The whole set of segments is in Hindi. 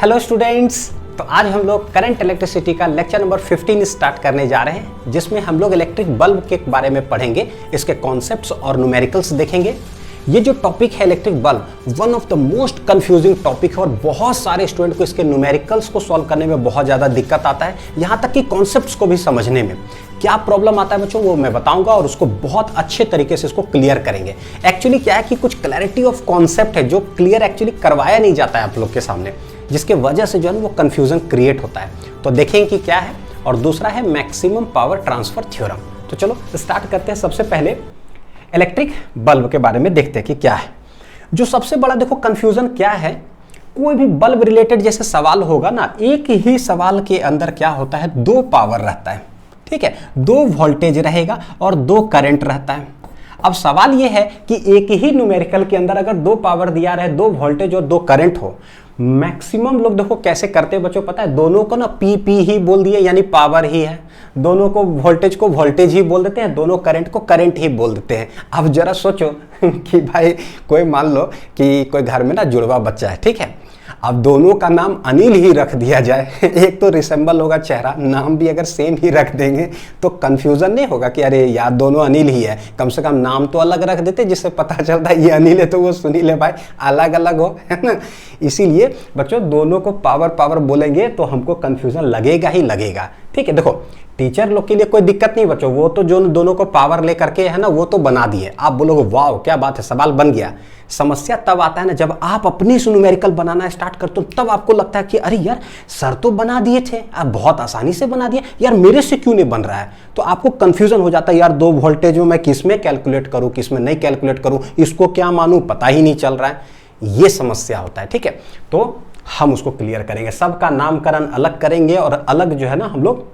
Hello students. तो आज हम लोग करंट इलेक्ट्रिसिटी का लेक्चर नंबर 15 स्टार्ट करने जा रहे हैं, जिसमें हम लोग इलेक्ट्रिक बल्ब के बारे में पढ़ेंगे, इसके कॉन्सेप्ट्स और न्यूमेरिकल्स देखेंगे। ये जो टॉपिक है electric bulb, one of the most confusing topic है और बहुत सारे स्टूडेंट को इसके न्यूमेरिकल्स को सॉल्व करने में बहुत ज़्यादा दिक्कत आता है, यहाँ तक कि कॉन्सेप्ट्स को भी समझने में क्या प्रॉब्लम आता है बच्चों, वो मैं बताऊंगा और उसको बहुत अच्छे तरीके से इसको क्लियर करेंगे। एक्चुअली क्या है कि कुछ क्लैरिटी ऑफ कॉन्सेप्ट है जो क्लियर एक्चुअली करवाया नहीं जाता है आप लोग के सामने, जिसके वजह से जो है वो कंफ्यूजन क्रिएट होता है। तो देखेंगे कि क्या है। और दूसरा है मैक्सिमम पावर ट्रांसफर थ्योरम। तो चलो स्टार्ट करते हैं। सबसे पहले इलेक्ट्रिक बल्ब के बारे में देखते हैं कि क्या है। जो सबसे बड़ा देखो कंफ्यूजन क्या है, कोई भी बल्ब रिलेटेड जैसे सवाल होगा ना, एक ही सवाल के अंदर क्या होता है, दो पावर रहता है, ठीक है, दो वोल्टेज रहेगा और दो करंट रहता है। अब सवाल यह है कि एक ही न्यूमेरिकल के अंदर अगर दो पावर दिया रहे, दो वोल्टेज और दो करंट हो, मैक्सिमम लोग देखो कैसे करते हैं बच्चों, पता है, दोनों को ना पी ही बोल दिए, यानी पावर ही है। दोनों को वोल्टेज ही बोल देते हैं, दोनों करंट को करंट ही बोल देते हैं। अब जरा सोचो कि भाई कोई मान लो कि कोई घर में ना जुड़वा बच्चा है, ठीक है, अब दोनों का नाम अनिल ही रख दिया जाए, एक तो रिसेंबल होगा चेहरा, नाम भी अगर सेम ही रख देंगे तो कंफ्यूजन नहीं होगा कि अरे यार दोनों अनिल ही है, कम से कम नाम तो अलग रख देते जिससे पता चलता है ये अनिल है तो वो सुनील है, भाई अलग अलग हो, है ना। इसीलिए बच्चों दोनों को पावर बोलेंगे तो हमको कंफ्यूजन लगेगा ही लगेगा, ठीक है। देखो टीचर लोग के लिए कोई दिक्कत नहीं बच्चों, वो तो जो दोनों को पावर ले करके है ना वो तो बना दिए। आप बोलोगे वाह क्या बात है, सवाल बन गया। समस्या तब आता है ना जब आप अपनी न्यूमेरिकल बनाना स्टार्ट करते हो, तब आपको लगता है कि अरे यार सर तो बना दिए थे, आप बहुत आसानी से बना दिए, यार मेरे से क्यों नहीं बन रहा है। तो आपको कंफ्यूजन हो जाता है, यार दो वोल्टेज में मैं किस में कैलकुलेट करूं, किस में नहीं कैलकुलेट करूं, इसको क्या मानूं, पता ही नहीं चल रहा है। ये समस्या होता है, ठीक है। तो हम उसको क्लियर करेंगे, सबका नामकरण अलग करेंगे और अलग जो है ना हम लोग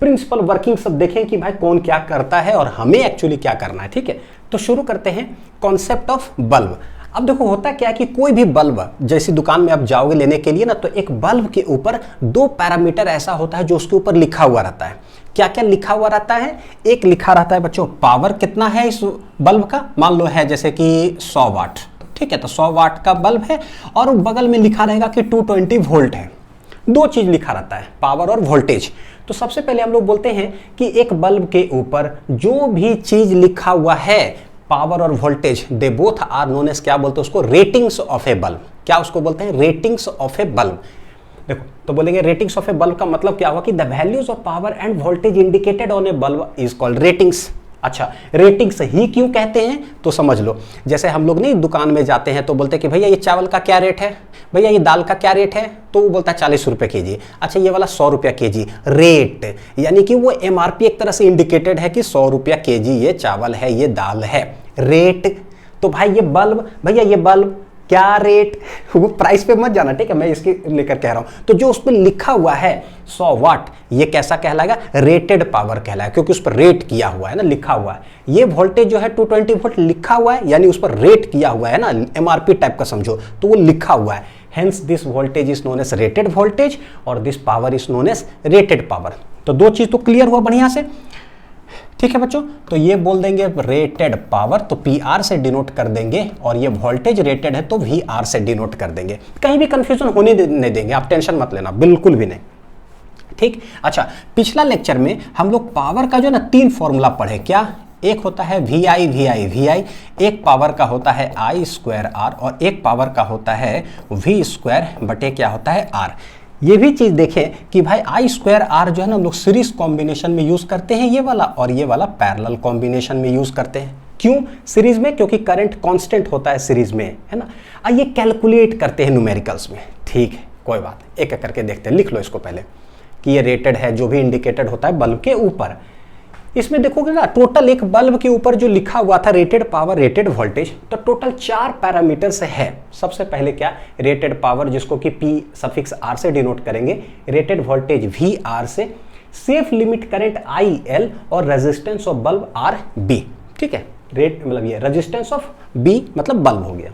प्रिंसिपल वर्किंग सब देखें कि भाई कौन क्या करता है और हमें एक्चुअली क्या करना है, ठीक है। तो शुरू करते हैं कॉन्सेप्ट ऑफ बल्ब। अब देखो होता क्या है कि कोई भी बल्ब जैसी दुकान में आप जाओगे लेने के लिए ना, तो एक बल्ब के ऊपर दो पैरामीटर ऐसा होता है जो उसके ऊपर लिखा हुआ रहता है। क्या क्या लिखा हुआ रहता है, एक लिखा रहता है बच्चों पावर कितना है इस बल्ब का, मान लो है जैसे कि 100 वाट, ठीक है, तो 100 वाट का बल्ब है और बगल में लिखा रहेगा कि 220 वोल्ट है। दो चीज लिखा रहता है, पावर और वोल्टेज। तो सबसे पहले हम लोग बोलते हैं कि एक बल्ब के ऊपर जो भी चीज लिखा हुआ है, पावर और voltage, they both are known as, क्या बोलते हैं उसको, रेटिंग्स ऑफ ए बल्ब। क्या उसको बोलते हैं, रेटिंग्स ऑफ ए बल्ब। देखो तो बोलेंगे रेटिंग्स ऑफ ए बल्ब का मतलब क्या हुआ कि the values of power end voltage indicated on A bulb is called ratings. अच्छा, रेटिंग्स ही क्यों कहते हैं तो समझ लो, जैसे हम लोग नहीं दुकान में जाते हैं तो बोलते हैं कि भैया ये चावल का क्या रेट है, भैया ये दाल का क्या रेट है, तो वो बोलता है 40 रुपये केजी। अच्छा ये वाला 100 रुपया केजी। रेट यानी कि वो एमआरपी एक तरह से इंडिकेटेड है कि 100 रुपया केजी ये चावल है, ये दाल है, रेट। तो भाई ये बल्ब, भैया ये बल्ब क्या रेट, वो प्राइस पे मत जाना, ठीक है, मैं इसके लेकर कह रहा हूं। तो जो उस पर लिखा हुआ है 100 वाट, ये कैसा कहलाएगा, रेटेड पावर कहलाएगा, क्योंकि उस पर रेट किया हुआ है ना, लिखा हुआ है। ये वोल्टेज जो है 220 वोल्ट लिखा हुआ है, यानी उस पर रेट किया हुआ है ना, एमआरपी टाइप का समझो, तो वो लिखा हुआ है। Hence this voltage is known as rated voltage और this power is known as rated power. तो दो चीज तो क्लियर हुआ बढ़िया से, ठीक है बच्चों। तो ये बोल देंगे रेटेड पावर, तो PR से डिनोट कर देंगे, और ये वोल्टेज रेटेड है तो VR से डिनोट कर देंगे। कहीं भी कंफ्यूजन होने नहीं देंगे, आप टेंशन मत लेना, बिल्कुल भी नहीं, ठीक। अच्छा, पिछला लेक्चर में हम लोग पावर का जो ना 3 फॉर्मूला पढ़े, क्या, एक होता है VI, एक पावर का होता है I²R और एक पावर का होता है V² बटे क्या होता है R। ये भी चीज देखें कि भाई I²R जो है ना हम लोग सीरीज कॉम्बिनेशन में यूज करते हैं ये वाला, और ये वाला पैरेलल कॉम्बिनेशन में यूज करते हैं। क्यों सीरीज में, क्योंकि करंट कांस्टेंट होता है सीरीज में, है ना। आइए कैलकुलेट करते हैं न्यूमेरिकल्स में, ठीक है, कोई बात, एक एक करके देखते हैं। लिख लो इसको पहले कि ये रेटेड है, जो भी इंडिकेटेड होता है बल्ब के ऊपर। इसमें देखोगे ना टोटल एक बल्ब के ऊपर जो लिखा हुआ था रेटेड पावर रेटेड वोल्टेज, तो टोटल 4 पैरामीटर्स है। सबसे पहले क्या, रेटेड पावर जिसको कि P_R से डिनोट करेंगे, रेटेड वोल्टेज VR से, सेफ लिमिट करंट IL और रेजिस्टेंस ऑफ बल्ब RB, ठीक है। रेट मतलब ये रेजिस्टेंस ऑफ B मतलब बल्ब हो गया।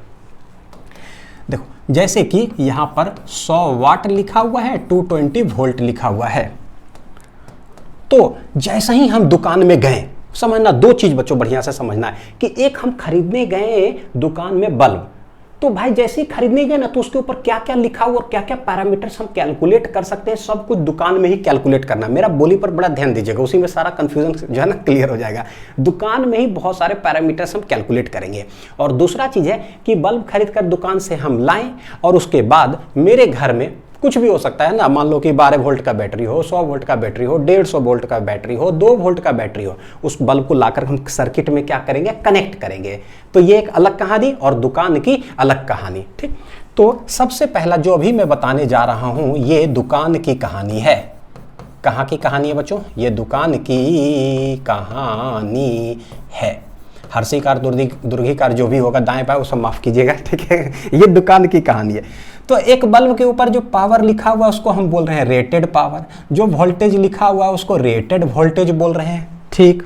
देखो जैसे कि यहां पर 100 वाट लिखा हुआ है, 220 वोल्ट लिखा हुआ है। तो जैसे ही हम दुकान में गए, समझना दो चीज बच्चों बढ़िया से समझना है कि एक हम खरीदने गए दुकान में बल्ब, तो भाई जैसे ही खरीदने गए ना तो उसके ऊपर क्या क्या लिखा हुआ और क्या क्या पैरामीटर्स हम कैलकुलेट कर सकते हैं, सब कुछ दुकान में ही कैलकुलेट करना। मेरा बोली पर बड़ा ध्यान दीजिएगा, उसी में सारा कंफ्यूजन जो है ना क्लियर हो जाएगा। दुकान में ही बहुत सारे पैरामीटर्स हम कैलकुलेट करेंगे। और दूसरा चीज है कि बल्ब खरीद कर दुकान से हम लाएं और उसके बाद मेरे घर में कुछ भी हो सकता है ना, मान लो कि 12 वोल्ट का बैटरी हो, 100 वोल्ट का बैटरी हो, 150 वोल्ट का बैटरी हो, 2 वोल्ट का बैटरी हो, उस बल्ब को लाकर हम सर्किट में क्या करेंगे, कनेक्ट करेंगे। तो ये एक अलग कहानी और दुकान की अलग कहानी। ठीक, तो सबसे पहला जो अभी मैं बताने जा रहा हूं ये दुकान की कहानी है। कहाँ की कहानी है बच्चों? ये दुकान की कहानी है। हर्षिकार दुर्घीकार जो भी होगा दाएं बाएं वो सब माफ कीजिएगा, ठीक है। ये दुकान की कहानी है। तो एक बल्ब के ऊपर जो पावर लिखा हुआ है उसको हम बोल रहे हैं रेटेड पावर, जो वोल्टेज लिखा हुआ है उसको रेटेड वोल्टेज बोल रहे हैं। ठीक,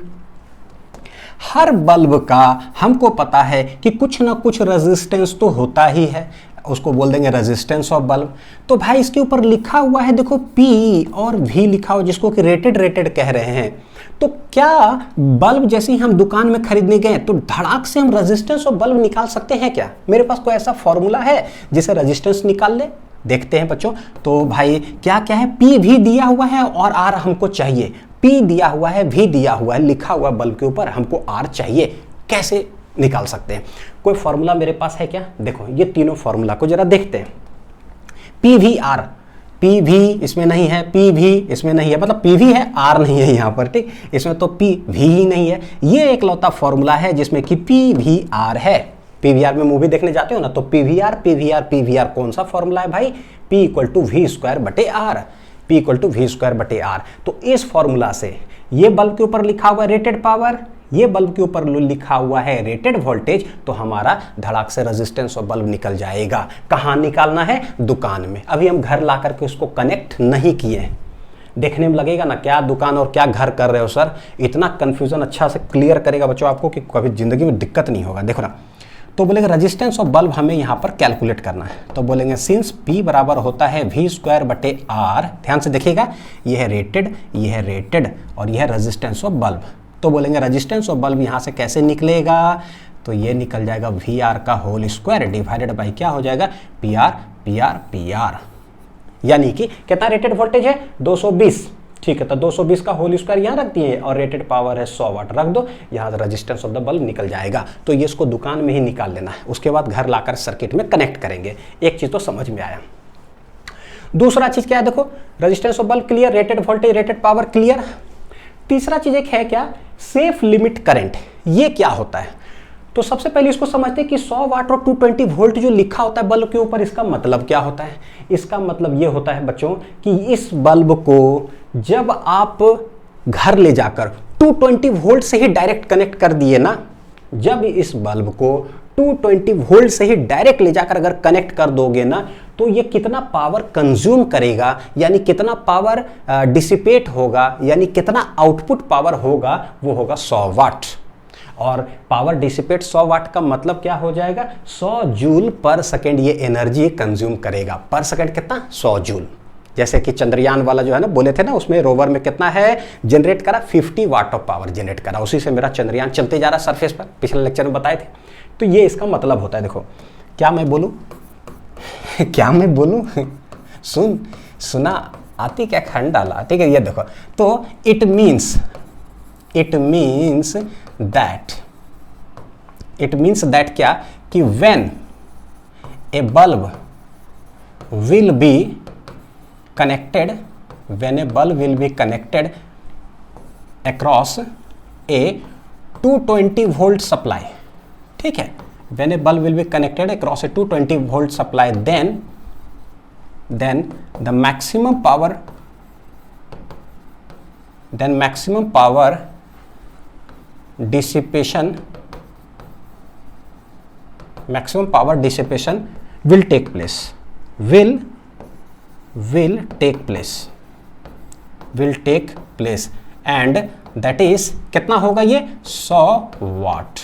हर बल्ब का हमको पता है कि कुछ ना कुछ रेजिस्टेंस तो होता ही है, उसको बोल देंगे रेजिस्टेंस ऑफ बल्ब। तो भाई इसके ऊपर लिखा हुआ है देखो P और V लिखा हुआ, जिसको कि रेटेड कह रहे हैं। तो क्या बल्ब जैसे ही हम दुकान में खरीदने गए तो धड़ाक से हम रेजिस्टेंस ऑफ बल्ब निकाल सकते हैं क्या? मेरे पास कोई ऐसा फॉर्मूला है जिसे रेजिस्टेंस निकाल ले? देखते हैं बच्चों। तो भाई क्या क्या है, P भी दिया हुआ है और R हमको चाहिए। P दिया हुआ है, V दिया हुआ है, लिखा हुआ बल्ब के ऊपर, हमको R चाहिए। कैसे निकाल सकते हैं? कोई फॉर्मूला मेरे पास है क्या? देखो ये तीनों फॉर्मूला को जरा देखते हैं। PVR, पी भी इसमें नहीं है, पी भी इसमें नहीं है, मतलब पी भी है आर नहीं है यहाँ पर। ठीक, इसमें तो पी भी ही नहीं है। ये एक लौता फॉर्मूला है जिसमें कि पी भी आर है। पीवीआर में मूवी देखने जाते हो ना, तो पीवीआर कौन सा फॉर्मूला है भाई? P = V² बटे आर, P = V² बटे आर। तो इस फॉर्मूला से ये बल्ब के ऊपर लिखा हुआ रेटेड पावर, ये बल्ब के ऊपर लिखा हुआ है रेटेड वोल्टेज, तो हमारा धड़ाक से रेजिस्टेंस ऑफ बल्ब निकल जाएगा। कहाँ निकालना है? दुकान में। अभी हम घर ला करके उसको कनेक्ट नहीं किए। देखने में लगेगा ना क्या दुकान और क्या घर कर रहे हो सर। इतना कंफ्यूजन अच्छा से क्लियर करेगा बच्चों आपको कि कभी जिंदगी में दिक्कत नहीं होगा। देखो ना, तो बोलेंगे रेजिस्टेंस ऑफ बल्ब हमें यहाँ पर कैलकुलेट करना है। तो बोलेंगे सिंस P बराबर होता है V² बटे R, ध्यान से देखिएगा, ये है रेटेड और यह है रेजिस्टेंस ऑफ बल्ब। तो बोलेंगे रेजिस्टेंस ऑफ बल्ब यहाँ से कैसे निकलेगा? तो ये निकल जाएगा VR का होल स्क्वायर डिवाइडेड बाई क्या हो जाएगा? PR। यानी कि कितना रेटेड वोल्टेज है? 220। ठीक है, तो 220 का होल स्क्वायर यहाँ रख दिए और रेटेड पावर है 100 वाट, रख दो यहाँ से, रेजिस्टेंस ऑफ द बल्ब निकल जाएगा। तो ये इसको दुकान में ही निकाल लेना है, उसके बाद घर लाकर सर्किट में कनेक्ट करेंगे। एक चीज तो समझ में आया। दूसरा चीज क्या है? देखो, resistance of bulb clear, rated voltage rated power clear. तीसरा चीज एक है क्या? Safe limit current. ये क्या होता है? तो सबसे पहले इसको समझते हैं कि 100 वाट और 220 वोल्ट जो लिखा होता है बल्ब के ऊपर, इसका मतलब क्या होता है? इसका मतलब ये होता है बच्चों कि इस बल्ब को जब आप घर ले जाकर 220 वोल्ट से ही डायरेक्ट कनेक्ट कर दिए ना, जब इस बल्ब को 220 वोल्ट से ही डायरेक्ट ले जाकर अगर कनेक्ट कर दोगे ना, तो ये कितना पावर कंज्यूम करेगा, यानी कितना पावर डिसिपेट होगा, यानी कितना आउटपुट पावर होगा, वो होगा 100 वाट। और पावर डिसिपेट 100 वाट का मतलब क्या हो जाएगा? 100 जूल पर सेकेंड ये एनर्जी कंज्यूम करेगा। पर सेकेंड कितना? 100 जूल। जैसे कि चंद्रयान वाला जो है ना, बोले थे ना, उसमें रोवर में कितना है जनरेट करा? 50 वाट ऑफ पावर जनरेट करा। उसी से मेरा चंद्रयान चलते जा रहा है सरफेस पर, पिछले लेक्चर में बताए थे। तो ये इसका मतलब होता है। देखो, क्या मैं बोलूं? क्या मैं बोलूं? सुना आती क्या खंड डाला। ठीक है, ये देखो, तो इट मीन्स दैट क्या कि when A bulb will B connected across a 220 volt supply, ठीक है, when a bulb will be connected across a 220 volt supply, then the maximum power dissipation will take place, and that is कितना होगा? ये 100 वाट।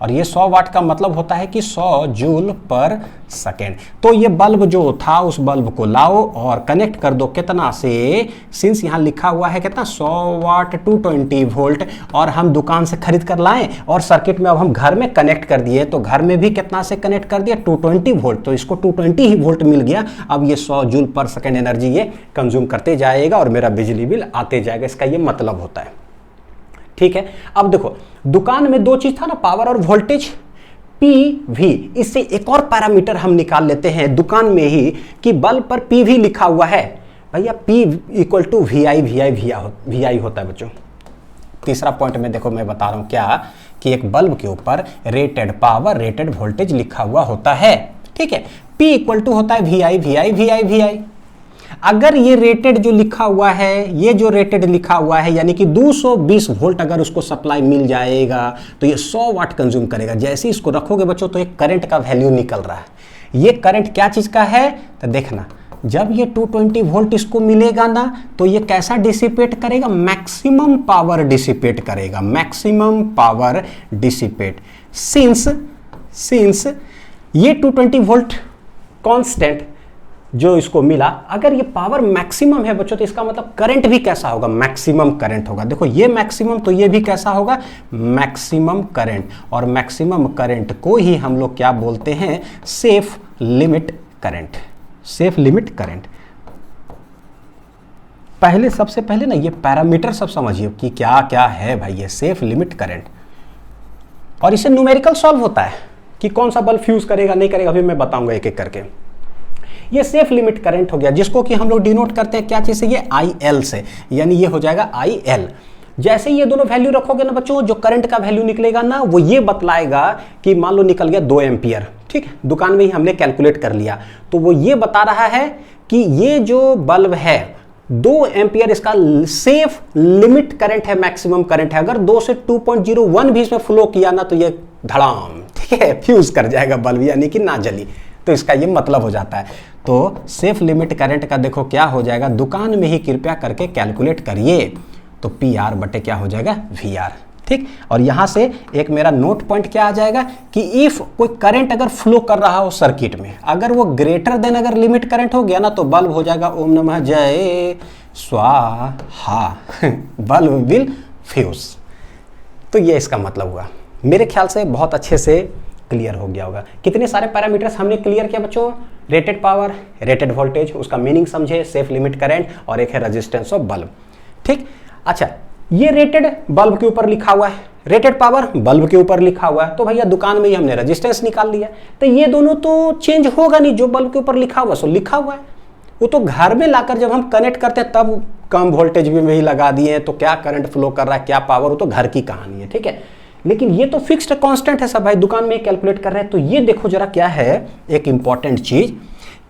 और ये 100 वाट का मतलब होता है कि 100 जूल पर सेकेंड। तो ये बल्ब जो था उस बल्ब को लाओ और कनेक्ट कर दो कितना से, सिंस यहाँ लिखा हुआ है कितना 100 वाट 220 वोल्ट, और हम दुकान से खरीद कर लाएं और सर्किट में अब हम घर में कनेक्ट कर दिए, तो घर में भी कितना से कनेक्ट कर दिया 220 वोल्ट, तो इसको 220 ही वोल्ट मिल गया। अब ये 100 जूल पर सेकेंड एनर्जी ये कंज्यूम करते जाएगा और मेरा बिजली बिल आते जाएगा, इसका ये मतलब होता है। ठीक है, अब देखो दुकान में दो चीज था ना, पावर और वोल्टेज, PV। इससे एक और पैरामीटर हम निकाल लेते हैं दुकान में ही कि बल्ब पर PV लिखा हुआ है भैया, P इक्वल टू VI होता है बच्चों। तीसरा पॉइंट में देखो मैं बता रहा हूं क्या, कि एक बल्ब के ऊपर रेटेड पावर रेटेड वोल्टेज लिखा हुआ होता है। ठीक है, P इक्वल टू होता है VI। अगर ये रेटेड जो लिखा हुआ है, ये जो रेटेड लिखा हुआ है यानी कि 220 वोल्ट अगर उसको सप्लाई मिल जाएगा तो ये 100 वाट कंज्यूम करेगा। जैसे ही इसको रखोगे बच्चों तो एक करंट का वैल्यू निकल रहा है। ये करंट क्या चीज का है तो देखना, जब ये 220 वोल्ट इसको मिलेगा ना तो ये कैसा डिसिपेट करेगा, मैक्सिमम पावर डिसिपेट करेगा, मैक्सिमम पावर डिसिपेट। सिंस ये 220 वोल्ट कांस्टेंट जो इसको मिला, अगर ये पावर मैक्सिमम है बच्चों तो इसका मतलब करंट भी कैसा होगा, मैक्सिमम करंट होगा। देखो ये मैक्सिमम तो ये भी कैसा होगा, मैक्सिमम करंट। और मैक्सिमम करंट को ही हम लोग क्या बोलते हैं, safe limit current. Safe limit current. पहले सबसे पहले ना ये पैरामीटर सब समझिए कि क्या क्या है भाई ये सेफ लिमिट करंट, और इसे न्यूमेरिकल सॉल्व होता है कि कौन सा बल्ब फ्यूज करेगा नहीं करेगा, अभी मैं बताऊंगा एक एक करके। ये सेफ लिमिट करंट हो गया जिसको कि हम लोग डिनोट करते हैं क्या चीज से, ये IL से, यानी ये हो जाएगा IL। जैसे ये दोनों वैल्यू रखोगे ना बच्चों, जो करंट का वैल्यू निकलेगा ना वो ये बतलाएगा कि मान लो निकल गया 2 एम्पियर। ठीक है, दुकान में ही हमने कैलकुलेट कर लिया, तो वो ये बता रहा है कि ये जो बल्ब है 2 एम्पियर इसका सेफ लिमिट करंट है, मैक्सिमम करंट है। अगर 2 से 2.01 भी इसमें फ्लो किया ना तो ये धड़ाम, ठीक है, फ्यूज कर जाएगा बल्ब, यानी कि ना जली। तो इसका ये मतलब हो जाता है। तो सेफ लिमिट करंट का देखो क्या हो जाएगा, दुकान में ही कृपया करके कैलकुलेट करिए, तो PR बटे क्या हो जाएगा VR। ठीक, और यहां से एक मेरा नोट पॉइंट क्या आ जाएगा कि इफ कोई करंट अगर फ्लो कर रहा हो सर्किट में, अगर वो ग्रेटर देन अगर लिमिट करंट हो गया ना तो बल्ब हो जाएगा ओम नमः जय स्वाहा बल्ब विल फ्यूज। तो ये इसका मतलब हुआ। मेरे ख्याल से बहुत अच्छे से क्लियर हो गया होगा। कितने सारे पैरामीटर्स हमने क्लियर किया बच्चों, रेटेड पावर रेटेड वोल्टेज, उसका मीनिंग समझे, सेफ लिमिट करंट, और एक है रेजिस्टेंस ऑफ बल्ब। ठीक, अच्छा ये रेटेड बल्ब के ऊपर लिखा हुआ है, रेटेड पावर बल्ब के ऊपर लिखा हुआ है, तो भैया दुकान में ही हमने रेजिस्टेंस निकाल लिया। तो ये दोनों तो चेंज होगा नहीं, जो बल्ब के ऊपर लिखा हुआ सो लिखा हुआ है, वो तो घर में लाकर जब हम कनेक्ट करते हैं तब कम वोल्टेज में ही लगा दिए, तो क्या करंट फ्लो कर रहा है क्या पावर, वो तो घर की कहानी है। ठीक है, लेकिन ये तो फिक्स्ड कांस्टेंट है सब भाई, दुकान में कैलकुलेट कर रहे हैं। तो ये देखो जरा क्या है एक इंपॉर्टेंट चीज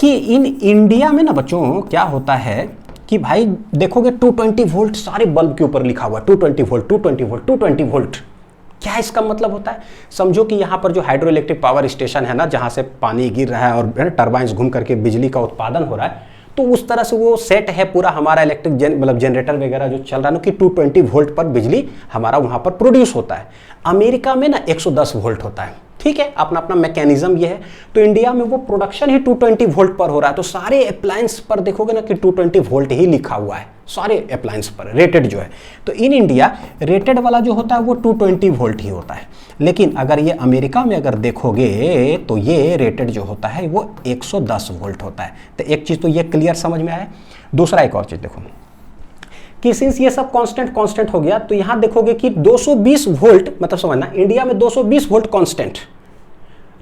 कि इन इंडिया में ना बच्चों क्या होता है कि भाई देखोगे 220 वोल्ट सारे बल्ब के ऊपर लिखा हुआ है, 220 वोल्ट 220 वोल्ट 220 वोल्ट। क्या इसका मतलब होता है, समझो कि यहाँ पर जो हाइड्रो इलेक्ट्रिक पावर स्टेशन है ना, जहाँ से पानी गिर रहा है और टर्बाइंस घूम करके बिजली का उत्पादन हो रहा है, तो उस तरह से वो सेट है पूरा हमारा इलेक्ट्रिक मतलब जनरेटर वगैरह जो चल रहा है ना कि 220 वोल्ट पर बिजली हमारा वहाँ पर प्रोड्यूस होता है। अमेरिका में ना 110 वोल्ट होता है। ठीक है, अपना अपना मैकेनिज्म ये है। तो इंडिया में वो प्रोडक्शन ही 220 वोल्ट पर हो रहा है, तो सारे अप्लायंस पर देखोगे ना कि 220 वोल्ट ही लिखा हुआ है, सारे अप्लायंस पर रेटेड जो है। तो इन इंडिया रेटेड वाला जो होता है वो 220 वोल्ट ही होता है, लेकिन अगर ये अमेरिका में अगर देखोगे तो ये रेटेड जो होता है वो 110 वोल्ट होता है। तो एक चीज़ तो ये क्लियर समझ में आया। दूसरा एक और चीज़ देखो कि सिंस ये सब कांस्टेंट हो गया, तो यहां देखोगे कि 220 वोल्ट मतलब समझना, इंडिया में 220 वोल्ट कांस्टेंट।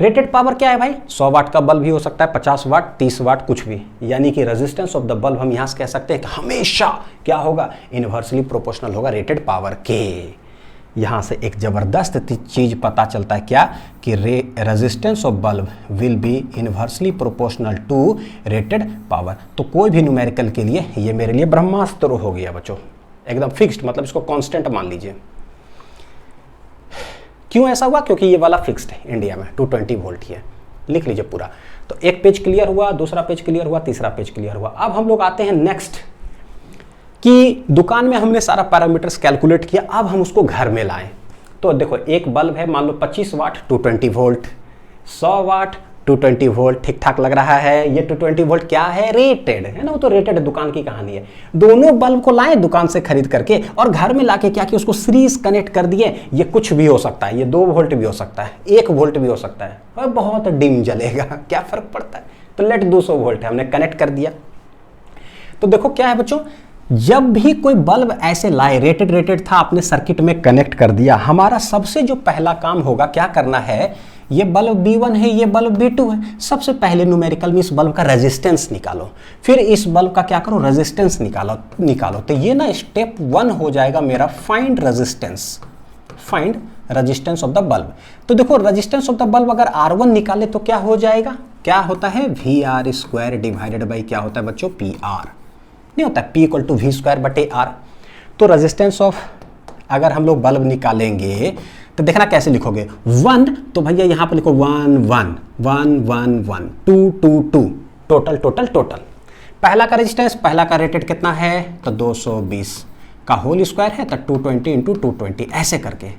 रेटेड पावर क्या है भाई, 100 वाट का बल्ब भी हो सकता है, 50 वाट 30 वाट कुछ भी, यानी कि रेजिस्टेंस ऑफ द बल्ब हम यहां से कह सकते हैं कि हमेशा क्या होगा, इनवर्सली प्रोपोर्शनल होगा रेटेड पावर के। यहां से एक जबरदस्त चीज पता चलता है क्या कि resistance of bulb will be inversely proportional to rated power. तो कोई भी न्यूमेरिकल के लिए ये मेरे लिए ब्रह्मास्त्र हो गया बच्चों, एकदम फिक्स्ड, मतलब इसको कांस्टेंट मान लीजिए। क्यों ऐसा हुआ, क्योंकि ये वाला फिक्स्ड है इंडिया में 220 वोल्ट ही है। लिख लीजिए पूरा। तो एक पेज क्लियर हुआ, दूसरा पेज क्लियर हुआ, तीसरा पेज क्लियर हुआ। अब हम लोग आते हैं नेक्स्ट कि दुकान में हमने सारा पैरामीटर्स कैलकुलेट किया, अब हम उसको घर में लाएं। तो देखो एक बल्ब है मान लो 25 वाट 220 वोल्ट, 100 वाट 220 वोल्ट, ठीक ठाक लग रहा है। ये 220 वोल्ट क्या है, रेटेड है ना, वो तो रेटेड दुकान की कहानी है। दोनों बल्ब को लाए दुकान से खरीद करके और घर में लाके क्या किया, उसको सीरीज कनेक्ट कर दिए। ये कुछ भी हो सकता है, ये 2 वोल्ट भी हो सकता है, 1 वोल्ट भी हो सकता है, और बहुत डिम जलेगा, क्या फर्क पड़ता है। तो लेट 200 वोल्ट है, हमने कनेक्ट कर दिया। तो देखो क्या है बच्चों, जब भी कोई बल्ब ऐसे लाए, रेटेड था, आपने सर्किट में कनेक्ट कर दिया, हमारा सबसे जो पहला काम होगा क्या करना है, ये बल्ब B1 है, ये बल्ब B2 है, सबसे पहले न्यूमेरिकल में इस बल्ब का रेजिस्टेंस निकालो, फिर इस बल्ब का क्या करो, रेजिस्टेंस निकालो। तो ये ना स्टेप 1 हो जाएगा मेरा, find resistance of the bulb. तो देखो रेजिस्टेंस ऑफ द बल्ब अगर R1 निकाले तो क्या हो जाएगा, क्या होता है, VR² डिवाइडेड बाई क्या होता है बच्चों, PR नहीं होता है, P = V²/R। तो रेजिस्टेंस ऑफ, अगर हम लोग बल्ब निकालेंगे तो देखना कैसे लिखोगे, 1 तो भैया यहाँ पर लिखो 1 1 1 1 1 2 2 2 टोटल। पहला का रेजिस्टेंस, पहला का रेटेड कितना है, तो 220 का होल स्क्वायर है, तो 220 × 220 ऐसे करके।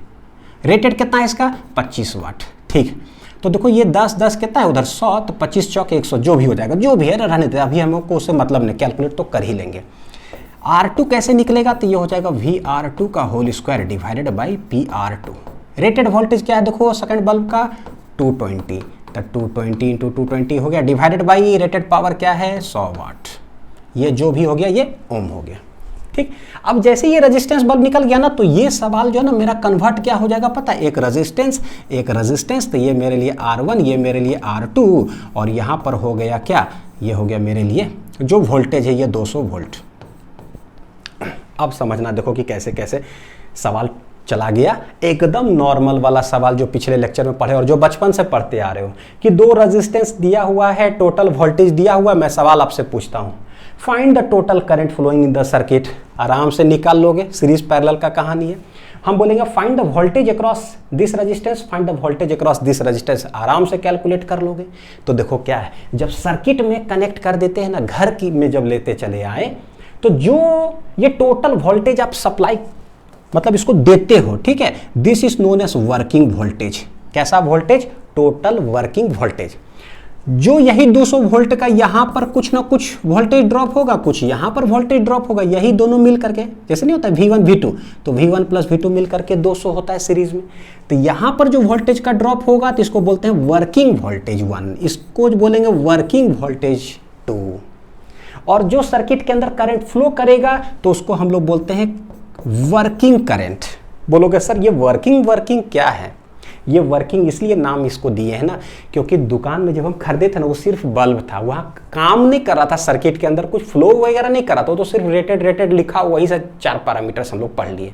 रेटेड कितना है इसका, 25 वाट, ठीक। तो देखो ये 10 कितना है, उधर 100, तो 25 चौक 100, जो भी हो जाएगा, जो भी है रहने दे, अभी हमको उससे मतलब नहीं, कैलकुलेट तो कर ही लेंगे। R2 कैसे निकलेगा, तो ये हो जाएगा VR2 का whole square divided by PR2। Rated voltage क्या है, देखो सेकंड बल्ब का 220, तो 220 × 220 हो गया, डिवाइडेड बाई रेटेड पावर क्या है, 100 वाट। ये जो भी हो गया ये ओम हो गया, ठीक। अब जैसे ये रेजिस्टेंस बल्ब निकल गया ना, तो ये सवाल जो है ना मेरा कन्वर्ट क्या हो जाएगा पता है, एक रेजिस्टेंस, तो ये मेरे लिए R1, ये मेरे लिए R2, और यहाँ पर हो गया क्या, ये हो गया मेरे लिए जो वोल्टेज है ये 200 वोल्ट। अब समझना देखो कि कैसे कैसे सवाल चला गया, एकदम नॉर्मल वाला सवाल जो पिछले लेक्चर में पढ़े और जो बचपन से पढ़ते आ रहे हो, कि 2 रेजिस्टेंस दिया हुआ है, टोटल वोल्टेज दिया हुआ है, मैं सवाल आपसे पूछता हूँ, find the total current flowing in the circuit, आराम से निकाल लोगे, सीरीज पैरेलल का कहानी है। हम बोलेंगे find the voltage across this resistance, find the voltage across this resistance, आराम से कैलकुलेट कर लोगे। तो देखो क्या है, जब सर्किट में कनेक्ट कर देते हैं ना, घर की में जब लेते चले आए, तो जो ये टोटल वोल्टेज आप सप्लाई मतलब इसको देते हो, ठीक है, this is known as working voltage. कैसा वोल्टेज, टोटल वर्किंग वोल्टेज। जो यही 200 वोल्ट का यहाँ पर कुछ ना कुछ वोल्टेज ड्रॉप होगा, कुछ यहाँ पर वोल्टेज ड्रॉप होगा, यही दोनों मिल करके, जैसे नहीं होता है V1 V2, तो V1 + V2 मिल करके 200 होता है सीरीज में। तो यहाँ पर जो वोल्टेज का ड्रॉप होगा तो इसको बोलते हैं वर्किंग वोल्टेज 1, इसको बोलेंगे वर्किंग वोल्टेज 2। और जो सर्किट के अंदर करंट फ्लो करेगा तो उसको हम लोग बोलते हैं वर्किंग करंट। बोलोगे सर ये वर्किंग क्या है, ये वर्किंग इसलिए नाम इसको दिए हैं ना, क्योंकि दुकान में जब हम खरीदे थे ना, वो सिर्फ बल्ब था, वहाँ काम नहीं कर रहा था, सर्किट के अंदर कुछ फ्लो वगैरह नहीं कर रहा था, तो सिर्फ रेटेड लिखा, वही से 4 पैरामीटर्स हम लोग पढ़ लिए।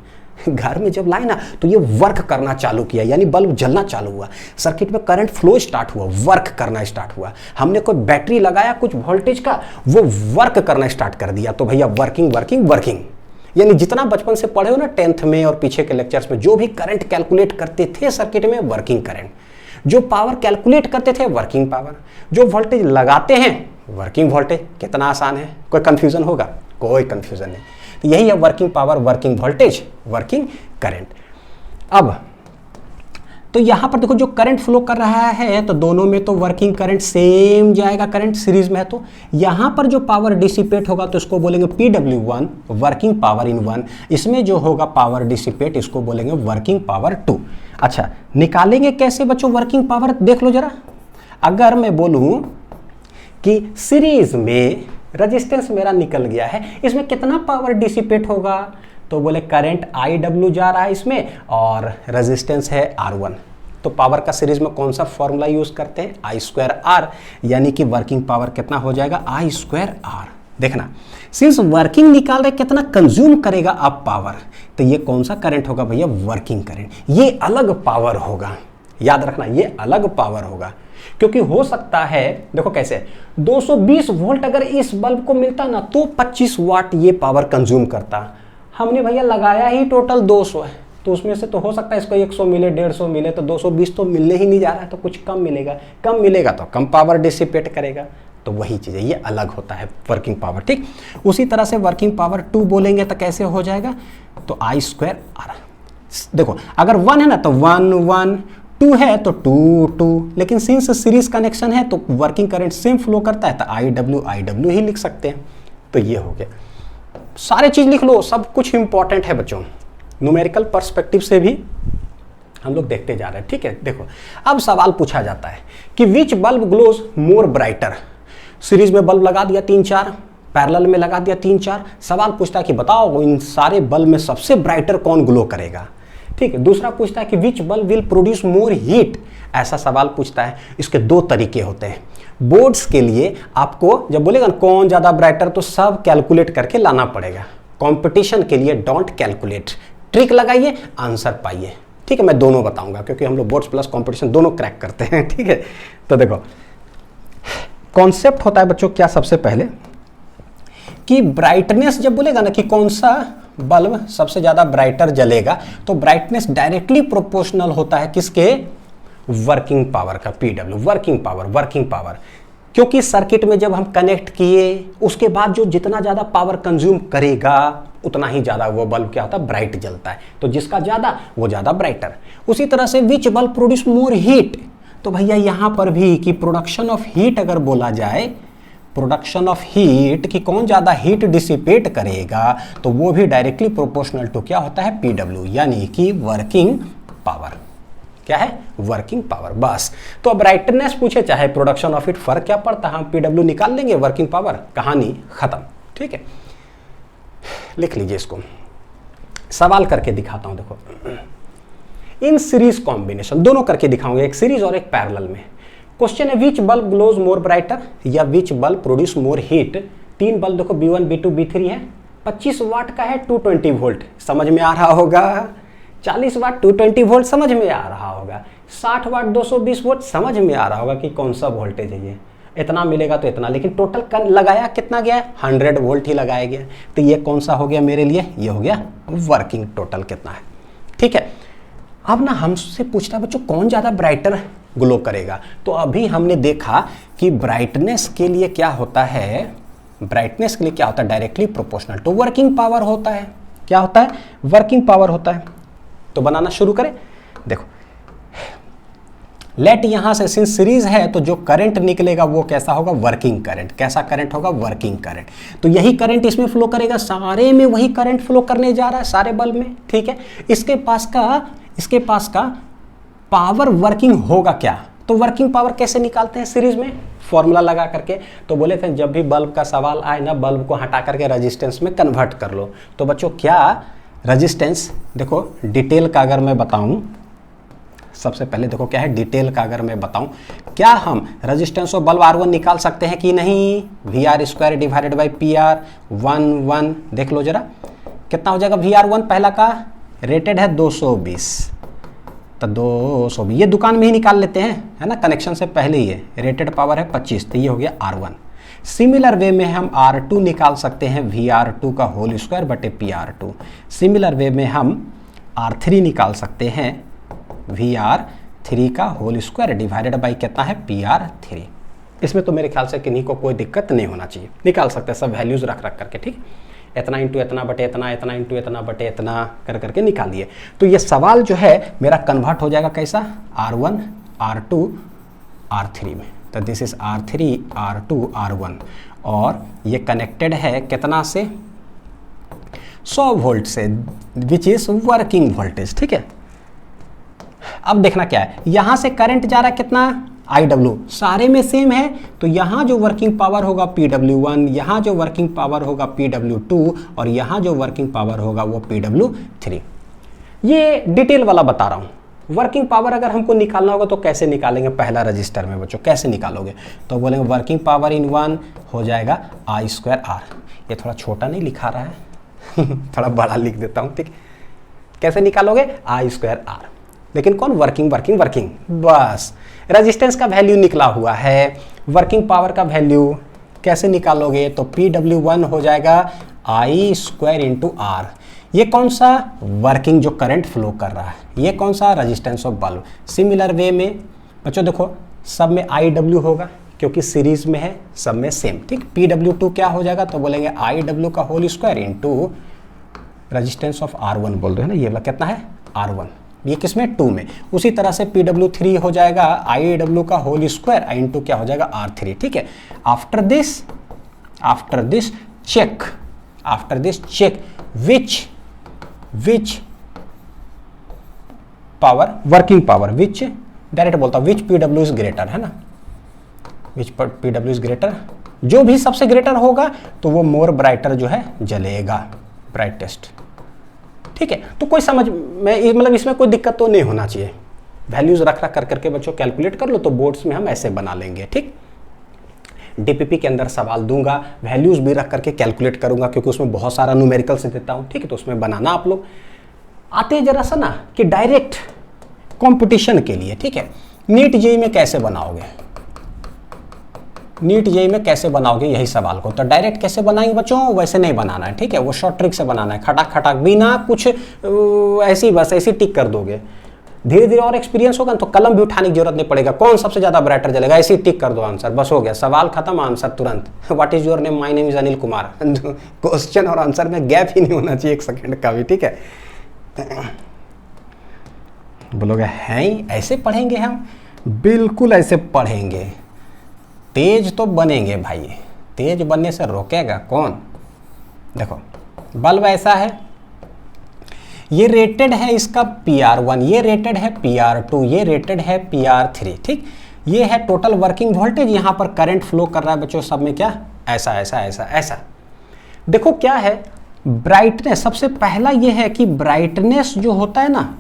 घर में जब लाए ना तो ये वर्क करना चालू किया, यानी बल्ब जलना चालू हुआ, सर्किट में करंट फ्लो स्टार्ट हुआ, वर्क करना स्टार्ट हुआ। हमने कोई बैटरी लगाया कुछ वोल्टेज का, वो वर्क करना स्टार्ट कर दिया। तो भैया वर्किंग, यानी जितना बचपन से पढ़े हो ना 10th में और पीछे के लेक्चर्स में, जो भी करंट कैलकुलेट करते थे सर्किट में, वर्किंग करंट, जो पावर कैलकुलेट करते थे वर्किंग पावर, जो वोल्टेज लगाते हैं वर्किंग वोल्टेज। कितना आसान है, कोई कंफ्यूजन होगा, कोई कंफ्यूजन नहीं। तो यही है working power, working voltage, working current. अब तो यहां पर देखो जो करंट फ्लो कर रहा है, तो दोनों में तो वर्किंग करंट सेम जाएगा, करंट सीरीज में है, तो यहां पर जो पावर डिसिपेट होगा तो इसको बोलेंगे PW1, वर्किंग पावर इन 1। इसमें जो होगा पावर डिसिपेट, इसको बोलेंगे वर्किंग पावर 2। अच्छा, निकालेंगे कैसे बच्चों वर्किंग पावर, देख लो जरा। अगर मैं बोलूं कि सीरीज में रेजिस्टेंस मेरा निकल गया है, इसमें कितना पावर डिसिपेट होगा, तो बोले करंट IW जा रहा है इसमें और रेजिस्टेंस है R1। तो पावर का सीरीज में कौन सा फॉर्मूला यूज करते हैं, I²R, यानी कि वर्किंग पावर कितना हो जाएगा, I²R। देखना, सिंस वर्किंग निकाल रहे कितना कंज्यूम करेगा अब पावर, तो ये कौन सा करंट होगा भैया, वर्किंग करंट। ये अलग पावर होगा, याद रखना ये अलग पावर होगा, क्योंकि हो सकता है, देखो कैसे, 220 वोल्ट अगर इस बल्ब को मिलता ना तो 25 वाट ये पावर कंज्यूम करता। हमने भैया लगाया ही टोटल 200 है, तो उसमें से तो हो सकता है इसको 100 मिले, 150 मिले, तो 220 तो मिलने ही नहीं जा रहा है, तो कुछ कम मिलेगा तो कम पावर डिसिपेट करेगा। तो वही चीज़ है, ये अलग होता है वर्किंग पावर, ठीक। उसी तरह से वर्किंग पावर 2 बोलेंगे तो कैसे हो जाएगा, तो I²R। देखो अगर 1 है ना तो 1 1, 2 है तो 2 2, लेकिन सिंस सीरीज कनेक्शन है तो वर्किंग करंट सेम फ्लो करता है तो I W ही लिख सकते हैं। तो ये हो गया, सारे चीज लिख लो, सब कुछ इंपॉर्टेंट है बच्चों, न्यूमेरिकल पर्सपेक्टिव से भी हम लोग देखते जा रहे हैं। ठीक है, देखो अब सवाल पूछा जाता है कि which bulb glows more brighter. Series में बल्ब लगा दिया 3 4, पैरेलल में लगा दिया 3 4, सवाल पूछता है कि बताओ इन सारे बल्ब में सबसे ब्राइटर कौन ग्लो करेगा। ठीक है, दूसरा पूछता है कि which bulb will produce more heat, ऐसा सवाल पूछता है। इसके 2 तरीके होते हैं। बोर्ड्स के लिए आपको जब बोलेगा कौन ज्यादा ब्राइटर तो सब कैलकुलेट करके लाना पड़ेगा। कंपटीशन के लिए डोंट कैलकुलेट, ट्रिक लगाइए आंसर पाइए। ठीक है, मैं दोनों बताऊंगा क्योंकि हम लोग बोर्ड्स प्लस कंपटीशन दोनों क्रैक करते हैं। ठीक है, तो देखो कॉन्सेप्ट होता है बच्चों क्या, सबसे पहले कि ब्राइटनेस जब बोलेगा ना कि कौन सा बल्ब सबसे ज्यादा ब्राइटर जलेगा, तो ब्राइटनेस डायरेक्टली प्रोपोर्शनल होता है किसके, वर्किंग पावर का, PW, वर्किंग पावर। क्योंकि सर्किट में जब हम कनेक्ट किए उसके बाद जो जितना ज्यादा पावर कंज्यूम करेगा उतना ही ज्यादा वो बल्ब क्या होता है, ब्राइट जलता है। तो जिसका ज्यादा वो ज्यादा ब्राइटर। उसी तरह से विच बल्ब प्रोड्यूस मोर हीट, तो भैया यहां पर भी कि प्रोडक्शन ऑफ हीट अगर बोला जाए, प्रोडक्शन ऑफ हीट कि कौन ज्यादा हीट डिसिपेट करेगा, तो वो भी डायरेक्टली प्रोपोर्शनल टू क्या होता है, PW, यानी कि वर्किंग पावर। क्या है, वर्किंग पावर। बस, तो अब ब्राइटनेस पूछे चाहे प्रोडक्शन ऑफ हीट, फर्क क्या पड़ता है, हम PW निकाल लेंगे, वर्किंग पावर, कहानी खत्म। ठीक है, लिख लीजिए इसको, सवाल करके दिखाता हूं। देखो इन सीरीज कॉम्बिनेशन, दोनों करके दिखाऊंगे, एक सीरीज और एक पैरेलल में। क्वेश्चन है which bulb glows more brighter या which bulb produce more heat. 3 bulb देखो B1 B2 B3 है, 25 वाट का है, 220 वोल्ट, समझ में आ रहा होगा। 40 वाट 220 वोल्ट, समझ में आ रहा होगा। 60 वाट 220 वोल्ट, समझ में आ रहा होगा कि कौन सा वोल्टेज है ये, इतना मिलेगा तो इतना, लेकिन टोटल लगाया कितना गया, 100 वोल्ट ही लगाया गया। तो ये कौन सा हो गया मेरे लिए, ये हो गया वर्किंग, टोटल कितना है। ठीक है, अब ना हमसे पूछता है बच्चों कौन ज्यादा ब्राइटर ग्लो करेगा। तो अभी हमने देखा कि ब्राइटनेस के लिए क्या होता है, ब्राइटनेस के लिए क्या होता है, directly proportional to working power होता है। क्या होता है, वर्किंग पावर होता है। तो बनाना शुरू करें। देखो लेट यहां से सिंस सीरीज है तो जो करंट निकलेगा वो कैसा होगा, वर्किंग करंट। कैसा करंट होगा, वर्किंग करंट। तो यही करंट इसमें फ्लो करेगा, सारे में वही करंट फ्लो करने जा रहा है, सारे बल्ब में। ठीक है, इसके पास का पावर वर्किंग होगा क्या, तो वर्किंग पावर कैसे निकालते हैं सीरीज में, फॉर्मूला लगा करके। तो बोले थे जब भी बल्ब का सवाल आए ना, बल्ब को हटा करके रेजिस्टेंस में कन्वर्ट कर लो। तो बच्चों क्या रेजिस्टेंस, देखो डिटेल का अगर मैं बताऊं, सबसे पहले देखो क्या है डिटेल का अगर मैं बताऊं, क्या हम रेजिस्टेंस ऑफ बल्ब R1 निकाल सकते हैं कि नहीं, VR² डिवाइडेड बाई PR 1 देख लो जरा कितना हो जाएगा। VR1 पहला का रेटेड है 220, तो 220 ये दुकान में ही निकाल लेते हैं, है ना, कनेक्शन से पहले ही है। रेटेड पावर है 25, तो ये हो गया R1। सिमिलर वे में हम R2 निकाल सकते हैं VR2 का होल स्क्वायर बटे PR2। सिमिलर वे में हम R3 निकाल सकते हैं VR3 का होल स्क्वायर डिवाइडेड बाई कितना है, PR3। इसमें तो मेरे ख्याल से किन्हीं को कोई दिक्कत नहीं होना चाहिए, निकाल सकते हैं सब वैल्यूज रख करके। ठीक, इतना इंटू इतना बटे इतना, इतना इंटू इतना बटे इतना कर करके निकालिए। तो ये सवाल जो है मेरा कन्वर्ट हो जाएगा कैसा, R1 R2 R3 में। तो this is R3 R2 R1 और ये कनेक्टेड है कितना से, 100 वोल्ट से, विच इज वर्किंग वोल्टेज। ठीक है, अब देखना क्या है, यहां से करंट जा रहा है कितना, IW, सारे में सेम है। तो यहां जो वर्किंग पावर होगा PW1, यहां जो वर्किंग पावर होगा PW2 और यहां जो वर्किंग पावर होगा वो PW3। ये डिटेल वाला बता रहा हूं। वर्किंग पावर अगर हमको निकालना होगा तो कैसे निकालेंगे, पहला रजिस्टर में बच्चों कैसे निकालोगे, तो बोलेंगे वर्किंग पावर इन 1 हो जाएगा I²R। ये थोड़ा छोटा नहीं लिखा रहा है थोड़ा बड़ा लिख देता हूं। ठीक, कैसे निकालोगे, I²R, लेकिन कौन, वर्किंग। बस रेजिस्टेंस का वैल्यू निकला हुआ है, वर्किंग पावर का वैल्यू कैसे निकालोगे, तो PW1 हो जाएगा I² इंटू R। ये कौन सा, वर्किंग जो करंट फ्लो कर रहा है, ये कौन सा, resistance of bulb. Similar way में बच्चों देखो सब में IW होगा क्योंकि सीरीज में है, सब में सेम। ठीक, PW2 क्या हो जाएगा, तो बोलेंगे IW का whole square into resistance of R1 बोल दो, है ना, ये वाला कितना है R1, ये किसमें 2 में। उसी तरह से PW3 हो जाएगा IW का होल स्क्वायर इंटू क्या हो जाएगा R3, ठीक है। After this check which power, working power, which direct बोलता हूं, विच PW इज ग्रेटर, है ना, विच PW इज ग्रेटर, जो भी सबसे ग्रेटर होगा तो वो मोर ब्राइटर जो है जलेगा, ब्राइटेस्ट, ठीक है। तो कोई समझ में मतलब इसमें कोई दिक्कत तो नहीं होना चाहिए। वैल्यूज रख करके बच्चों कैलकुलेट कर लो, तो बोर्ड्स में हम ऐसे बना लेंगे, ठीक। डीपीपी के अंदर सवाल दूंगा, वैल्यूज भी रख करके कैलकुलेट करूंगा, क्योंकि उसमें बहुत सारा न्यूमेरिकल्स देता हूं, ठीक है। तो उसमें बनाना आप लोग आते हैं जरा सा ना कि डायरेक्ट कंपटीशन के लिए, ठीक है। नीट जेईई में कैसे बनाओगे, नीट जेईई में कैसे बनाओगे यही सवाल को, तो डायरेक्ट कैसे बनाएंगे बच्चों, वैसे नहीं बनाना है, ठीक है। वो शॉर्ट ट्रिक से बनाना है, खटाक खटाक बिना कुछ ऐसी बस ऐसी टिक कर दोगे। धीरे धीरे और एक्सपीरियंस होगा तो कलम भी उठाने की जरूरत नहीं पड़ेगा, कौन सबसे ज्यादा ब्राइटर जलेगा, ऐसे ही टिक कर दो आंसर, बस हो गया, सवाल खत्म, आंसर तुरंत। What is your name, my name is Anil Kumar. Question और आंसर में गैप ही नहीं होना चाहिए एक सेकंड का भी, ठीक है। बोलोगे हैं ऐसे पढ़ेंगे हम, बिल्कुल ऐसे पढ़ेंगे, तेज तो बनेंगे भाई, तेज बनने से रोकेगा कौन। देखो बल्ब ऐसा है, ये रेटेड है इसका PR1, ये रेटेड है PR2, ये रेटेड है PR3, ठीक। ये है टोटल वर्किंग वोल्टेज, यहां पर करंट फ्लो कर रहा है बच्चों सब में क्या, ऐसा ऐसा ऐसा ऐसा। देखो क्या है ब्राइटनेस, सबसे पहला ये है कि ब्राइटनेस जो होता है ना,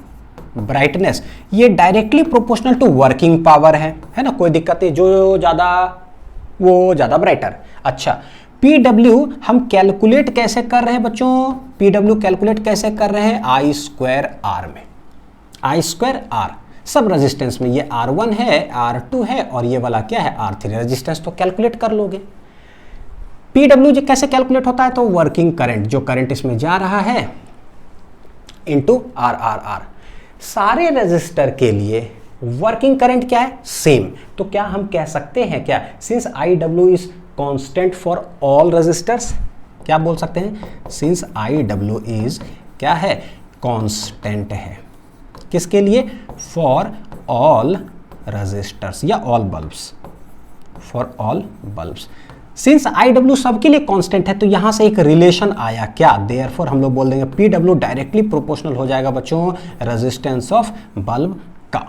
ब्राइटनेस ये directly proportional to working power है ना, कोई दिक्कत नहीं, जो ज्यादा वो ज्यादा ब्राइटर। अच्छा PW हम कैलकुलेट कैसे कर रहे हैं बच्चों, PW कैलकुलेट कैसे कर रहे हैं, I²R में, I²R सब रेजिस्टेंस में, ये R1 है, R2 है और ये वाला क्या है R3 रेजिस्टेंस, तो कैलकुलेट कर लोगे। PW जो कैसे कैलकुलेट होता है, तो वर्किंग करंट, जो करंट इसमें जा रहा है इंटू R। सारे रेजिस्टर के लिए वर्किंग करंट क्या है, सेम। तो क्या हम कह सकते हैं क्या, since IW is constant for all resistors, क्या बोल सकते हैं, सिंस IW इज क्या है, कांस्टेंट है, किसके लिए, फॉर ऑल रेजिस्टर्स या all bulbs, for all bulbs. Since IW सबके लिए कांस्टेंट है, तो यहां से एक रिलेशन आया क्या, देयरफॉर हम लोग बोल देंगे PW डायरेक्टली प्रोपोर्शनल हो जाएगा बच्चों रेजिस्टेंस ऑफ बल्ब का,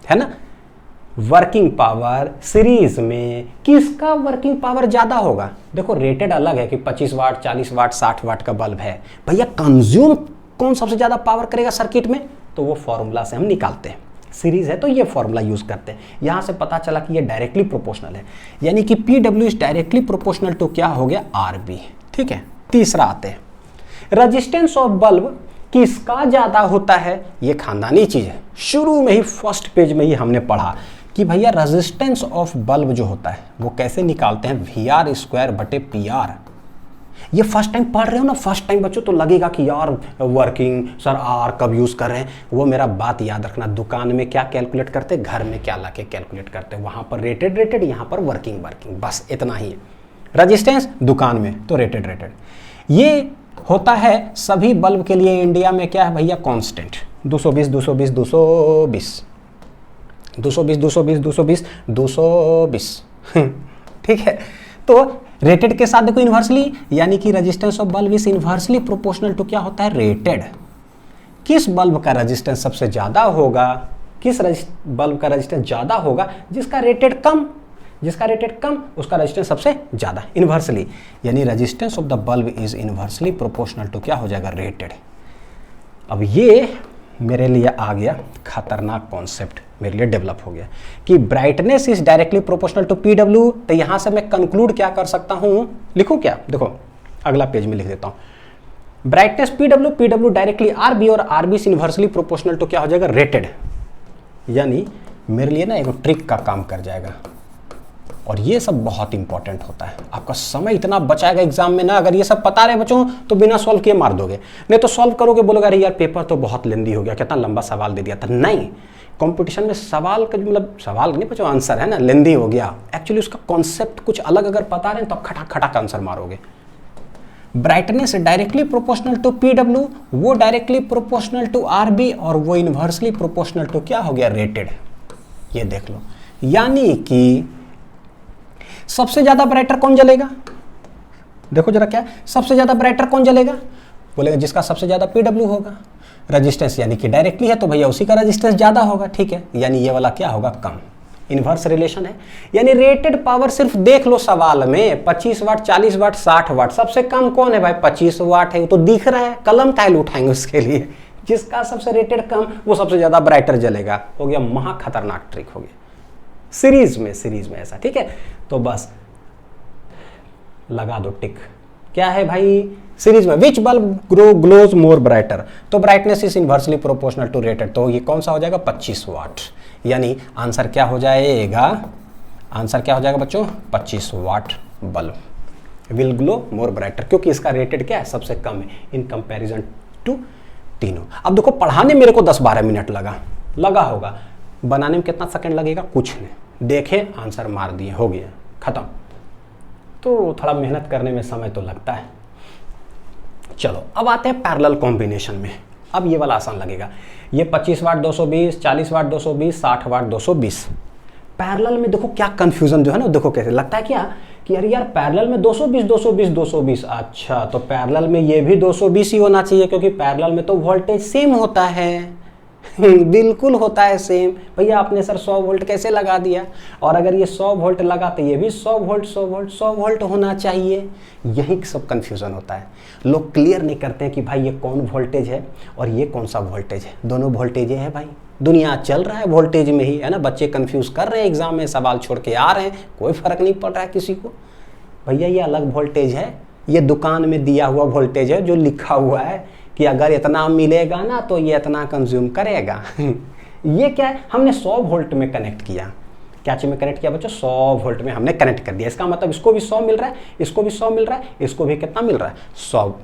है ना। वर्किंग पावर सीरीज में किसका वर्किंग पावर ज्यादा होगा, देखो रेटेड अलग है कि 25 वाट 40 वाट 60 वाट का बल्ब है, भैया कंज्यूम कौन सबसे ज्यादा पावर करेगा सर्किट में, तो वो फॉर्मूला से हम निकालते हैं, सीरीज है तो ये फॉर्मूला यूज करते हैं। यहां से पता चला कि ये डायरेक्टली प्रोपोर्शनल है, यानी कि PW is directly proportional to क्या हो गया, RB, ठीक है। तीसरा आते हैं, रेजिस्टेंस ऑफ बल्ब किसका ज्यादा होता है, ये खानदानी चीज है, शुरू में ही फर्स्ट पेज में ही हमने पढ़ा कि भैया रेजिस्टेंस ऑफ बल्ब जो होता है वो कैसे निकालते हैं, VR²/PR। ये फर्स्ट टाइम पढ़ रहे हो ना, फर्स्ट टाइम बच्चों, तो लगेगा कि यार वर्किंग सर R कब यूज कर रहे हैं, वो मेरा बात याद रखना, दुकान में क्या कैलकुलेट करते, घर में क्या लाके कैलकुलेट करते, वहां पर रेटेड, यहाँ पर वर्किंग, बस इतना ही है। रेजिस्टेंस दुकान में तो रेटेड, ये होता है सभी बल्ब के लिए इंडिया में क्या है भैया, कांस्टेंट, 220 220 220 220 220 220 220 ठीक है। तो रेटेड के साथ देखो इन्वर्सली, यानी कि resistance of bulb is inversely proportional to क्या होता है, रेटेड। किस बल्ब का रेजिस्टेंस सबसे ज्यादा होगा, किस बल्ब का रेजिस्टेंस ज्यादा होगा, जिसका रेटेड कम, उसका रेजिस्टेंस सबसे ज्यादा, इन्वर्सली, यानी resistance of the bulb is inversely proportional to क्या हो जाएगा, रेटेड। अब ये मेरे लिए आ गया खतरनाक कॉन्सेप्ट, मेरे लिए डेवलप हो गया कि brightness is directly proportional to PW। तो यहां से मैं कंक्लूड क्या कर सकता हूं, लिखूं क्या, देखो अगला पेज में लिख देता हूं, ब्राइटनेस PW डायरेक्टली RB और RB is inversely proportional to क्या हो जाएगा, रेटेड। यानी मेरे लिए ना एक ट्रिक का काम कर जाएगा, और ये सब बहुत इंपॉर्टेंट होता है, आपका समय इतना बचाएगा एग्जाम में ना, अगर ये सब पता रहे बच्चों तो बिना सॉल्व किए मार दोगे, नहीं तो सॉल्व करोगे बोलोगे अरे यार पेपर तो बहुत लेंदी हो गया, कितना लंबा सवाल दे दिया था। नहीं, कंपटीशन में सवाल का मतलब सवाल नहीं बच्चों, आंसर है ना लेंदी हो गया, एक्चुअली उसका कॉन्सेप्ट कुछ अलग अगर पता रहे तो खटाक खटाक आंसर मारोगे। Brightness directly proportional to PW, वो डायरेक्टली प्रोपोर्शनल टू RB, और वो इन्वर्सली प्रोपोर्शनल टू क्या हो गया, रेटेड। ये देख लो, यानी कि सबसे ज्यादा ब्राइटर कौन जलेगा, देखो जरा क्या, सबसे ज्यादा ब्राइटर कौन जलेगा, बोलेगा जिसका सबसे ज्यादा PW होगा। रेजिस्टेंस यानी कि डायरेक्टली है तो भैया उसी का रेजिस्टेंस ज्यादा होगा, ठीक है, यानी ये वाला क्या होगा, कम। इन्वर्स रिलेशन है, यानी रेटेड पावर सिर्फ देख लो सवाल में 25 वाट, 40 वाट, 60 वाट, सबसे कम कौन है भाई, 25 वाट है, वो तो दिख रहा है, कलम काहे उठाएंगे उसके लिए, जिसका सबसे रेटेड कम वो सबसे ज्यादा ब्राइटर जलेगा। हो गया महा खतरनाक ट्रिक हो गया सीरीज में ऐसा, ठीक है। तो बस लगा दो टिक, क्या है भाई सीरीज में, which bulb glows more brighter, तो brightness is inversely proportional to rated, तो ये कौन सा हो जाएगा, 25 वाट, यानी आंसर क्या हो जाएगा, आंसर क्या हो जाएगा बच्चों, 25 watt bulb will glow more brighter, क्योंकि इसका रेटेड क्या है, सबसे कम है इन कंपैरिजन टू तीनों। अब देखो पढ़ाने मेरे को 10-12 मिनट लगा होगा, बनाने में कितना सेकंड लगेगा, कुछ नहीं, देखे आंसर मार दिए, हो गया खत्म। तो थोड़ा मेहनत करने में समय तो लगता है। चलो अब आते हैं पैरेलल कॉम्बिनेशन में, अब ये वाला आसान लगेगा। ये 25 वाट 220, 40 वाट 220, 60 वाट 220। पैरेलल में देखो क्या कंफ्यूजन जो है ना, देखो कैसे लगता है क्या कि यार पैरेलल में 220 220 220, अच्छा तो पैरेलल में ये भी 220 ही होना चाहिए, क्योंकि पैरेलल में तो वोल्टेज सेम होता है बिल्कुल होता है सेम। भैया आपने सर 100 वोल्ट कैसे लगा दिया, और अगर ये 100 वोल्ट लगा तो ये भी 100 वोल्ट 100 वोल्ट 100 वोल्ट होना चाहिए। यही सब कंफ्यूजन होता है, लोग क्लियर नहीं करते हैं कि भाई ये कौन वोल्टेज है और ये कौन सा वोल्टेज है, दोनों वोल्टेज है भाई, दुनिया चल रहा है वोल्टेज में ही, है ना। बच्चे कंफ्यूज कर रहे हैं, एग्जाम में सवाल छोड़ के आ रहे हैं, कोई फर्क नहीं पड़ रहा है किसी को। भैया ये अलग वोल्टेज है, ये दुकान में दिया हुआ वोल्टेज है, जो लिखा हुआ है कि अगर इतना मिलेगा ना तो ये इतना कंज्यूम करेगा ये क्या है, हमने 100 वोल्ट में कनेक्ट किया, क्या चीज में कनेक्ट किया बच्चों, 100 वोल्ट में हमने कनेक्ट कर दिया। इसका मतलब इसको भी 100 मिल रहा है, इसको भी 100 मिल रहा है, इसको भी कितना मिल रहा है, 100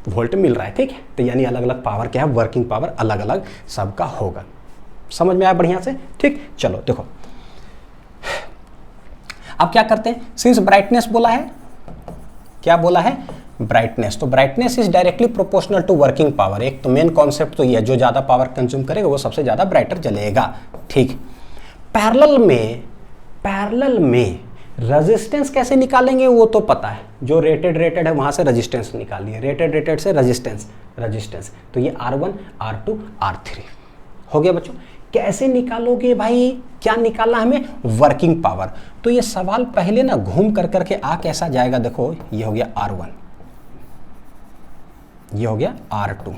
वोल्ट मिल रहा है, ठीक है। तो यानी अलग अलग पावर क्या है, वर्किंग पावर अलग अलग सबका होगा। समझ में आया बढ़िया से, ठीक। चलो देखो अब क्या करते हैं, सिंस ब्राइटनेस बोला है, क्या बोला है, ब्राइटनेस, तो brightness is directly proportional to working power. एक तो मेन कॉन्सेप्ट तो ये है, जो ज्यादा पावर कंज्यूम करेगा वो सबसे ज्यादा ब्राइटर जलेगा, ठीक। पैरेलल में रेजिस्टेंस कैसे निकालेंगे वो तो पता है, जो रेटेड है वहां से रेजिस्टेंस निकालिए, रेटेड से रेजिस्टेंस, तो ये R1 R2 R3 हो गया बच्चों। कैसे निकालोगे भाई, क्या निकालना हमें, वर्किंग पावर। तो ये सवाल पहले ना घूम कर करके आ कैसा जाएगा, देखो ये हो गया R1, ये हो गया R2,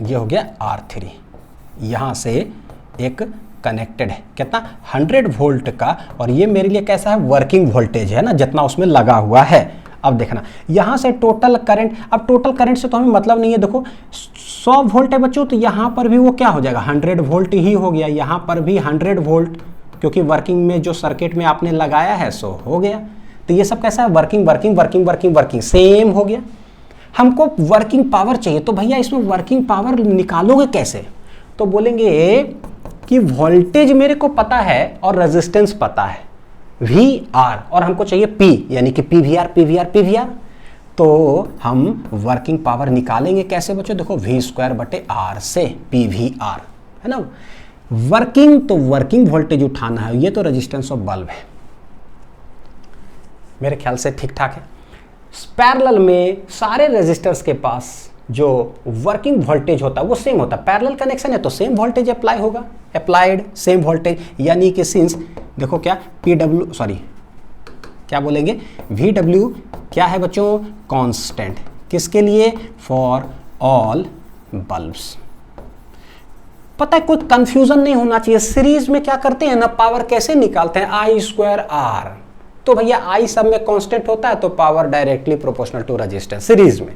ये हो गया R3, यहां से एक कनेक्टेड है कितना 100 वोल्ट का, और ये मेरे लिए कैसा है, वर्किंग वोल्टेज है ना, जितना उसमें लगा हुआ है। अब देखना यहां से टोटल करंट, अब टोटल करंट से तो हमें मतलब नहीं है, देखो 100 वोल्ट है बच्चों, तो यहां पर भी वो क्या हो जाएगा, 100 वोल्ट ही हो गया, यहां पर भी 100 वोल्ट, क्योंकि वर्किंग में जो सर्किट में आपने लगाया है सो हो गया। तो ये सब कैसा है, वर्किंग सेम हो गया। हमको वर्किंग पावर चाहिए, तो भैया इसमें वर्किंग पावर निकालोगे कैसे, तो बोलेंगे कि वोल्टेज मेरे को पता है और रेजिस्टेंस पता है VR, और हमको चाहिए P, यानी कि PVR। तो हम वर्किंग पावर निकालेंगे कैसे बच्चों, देखो V²/R से PVR, है ना। वर्किंग तो वर्किंग वोल्टेज उठाना है, ये तो रेजिस्टेंस ऑफ बल्ब है, मेरे ख्याल से ठीक ठाक है। पैरेलल में सारे रेजिस्टर्स के पास जो वर्किंग वोल्टेज होता है वो सेम होता है, पैरेलल कनेक्शन है तो सेम वोल्टेज अप्लाई होगा, अप्लाइड सेम वोल्टेज, यानी कि सिंस देखो क्या क्या बोलेंगे, VW क्या है बच्चों, कांस्टेंट, किसके लिए, फॉर ऑल बल्ब्स। पता है कोई कंफ्यूजन नहीं होना चाहिए, सीरीज में क्या करते हैं ना, पावर कैसे निकालते हैं, I²R, तो भैया I सब में कांस्टेंट होता है तो power directly proportional to resistance. Series में,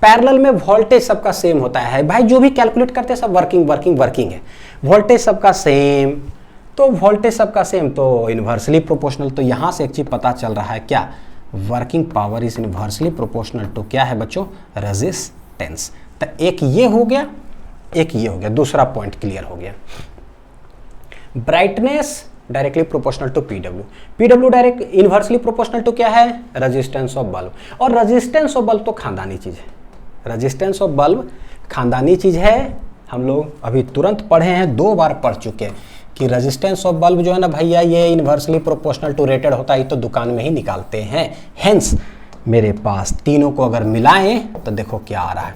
पैरेलल में वोल्टेज सबका सेम होता है भाई, जो भी कैलकुलेट करते हैं सब वर्किंग है, वोल्टेज सबका सेम, तो वोल्टेज सबका सेम तो इन्वर्सली प्रोपोर्शनल। तो यहां से एक चीज पता चल रहा है क्या, working power is inversely proportional to क्या है बच्चों, रेजिस्टेंस। तो एक ये हो गया, दूसरा पॉइंट क्लियर हो गया। Brightness directly proportional to PW. PW direct inversely proportional to क्या है, रेजिस्टेंस ऑफ बल्ब। और रेजिस्टेंस ऑफ बल्ब तो खानदानी चीज है, रेजिस्टेंस ऑफ बल्ब खानदानी चीज है। हम लोग अभी तुरंत पढ़े हैं, 2 बार पढ़ चुके हैं कि रेजिस्टेंस ऑफ बल्ब जो है ना भैया, ये इनवर्सली प्रोपोर्शनल टू रेटेड होता है, तो दुकान में ही निकालते हैं। हेंस मेरे पास तीनों को अगर मिलाएं तो देखो क्या आ रहा है,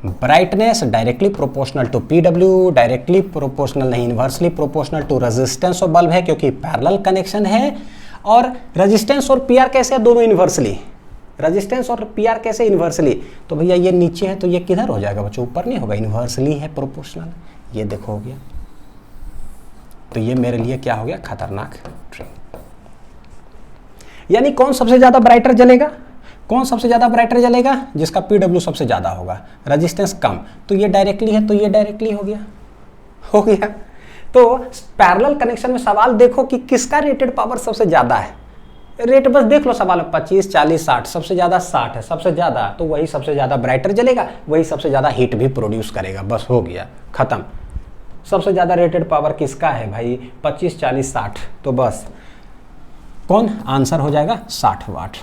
brightness directly proportional to PW, directly proportional नहीं inversely proportional to resistance of bulb है क्योंकि पैरेलल कनेक्शन है। और रेजिस्टेंस और पीआर कैसे है, दोनों इनवर्सली, रेजिस्टेंस और पीआर कैसे इनवर्सली, तो भैया ये नीचे है तो ये किधर हो जाएगा बच्चों, ऊपर नहीं होगा, इनवर्सली है प्रोपोर्शनल। ये देखो हो गया, तो ये मेरे लिए क्या हो गया, खतरनाक ट्रेंड। यानी कौन सबसे ज्यादा ब्राइटर जलेगा, कौन सबसे ज्यादा ब्राइटर जलेगा, जिसका पीडब्ल्यू सबसे ज्यादा होगा, रेजिस्टेंस कम, तो ये डायरेक्टली है तो ये डायरेक्टली हो गया, हो गया। तो पैरेलल कनेक्शन में सवाल देखो कि किसका रेटेड पावर सबसे ज्यादा है, रेट बस देख लो सवाल में 25, 40, 60, सबसे ज्यादा 60 है, सबसे ज्यादा, तो वही सबसे ज्यादा ब्राइटर जलेगा, वही सबसे ज्यादा हीट भी प्रोड्यूस करेगा, बस हो गया खत्म। सबसे ज्यादा रेटेड पावर किसका है भाई, 25, 40, 60, तो बस कौन आंसर हो जाएगा, 60 वाट,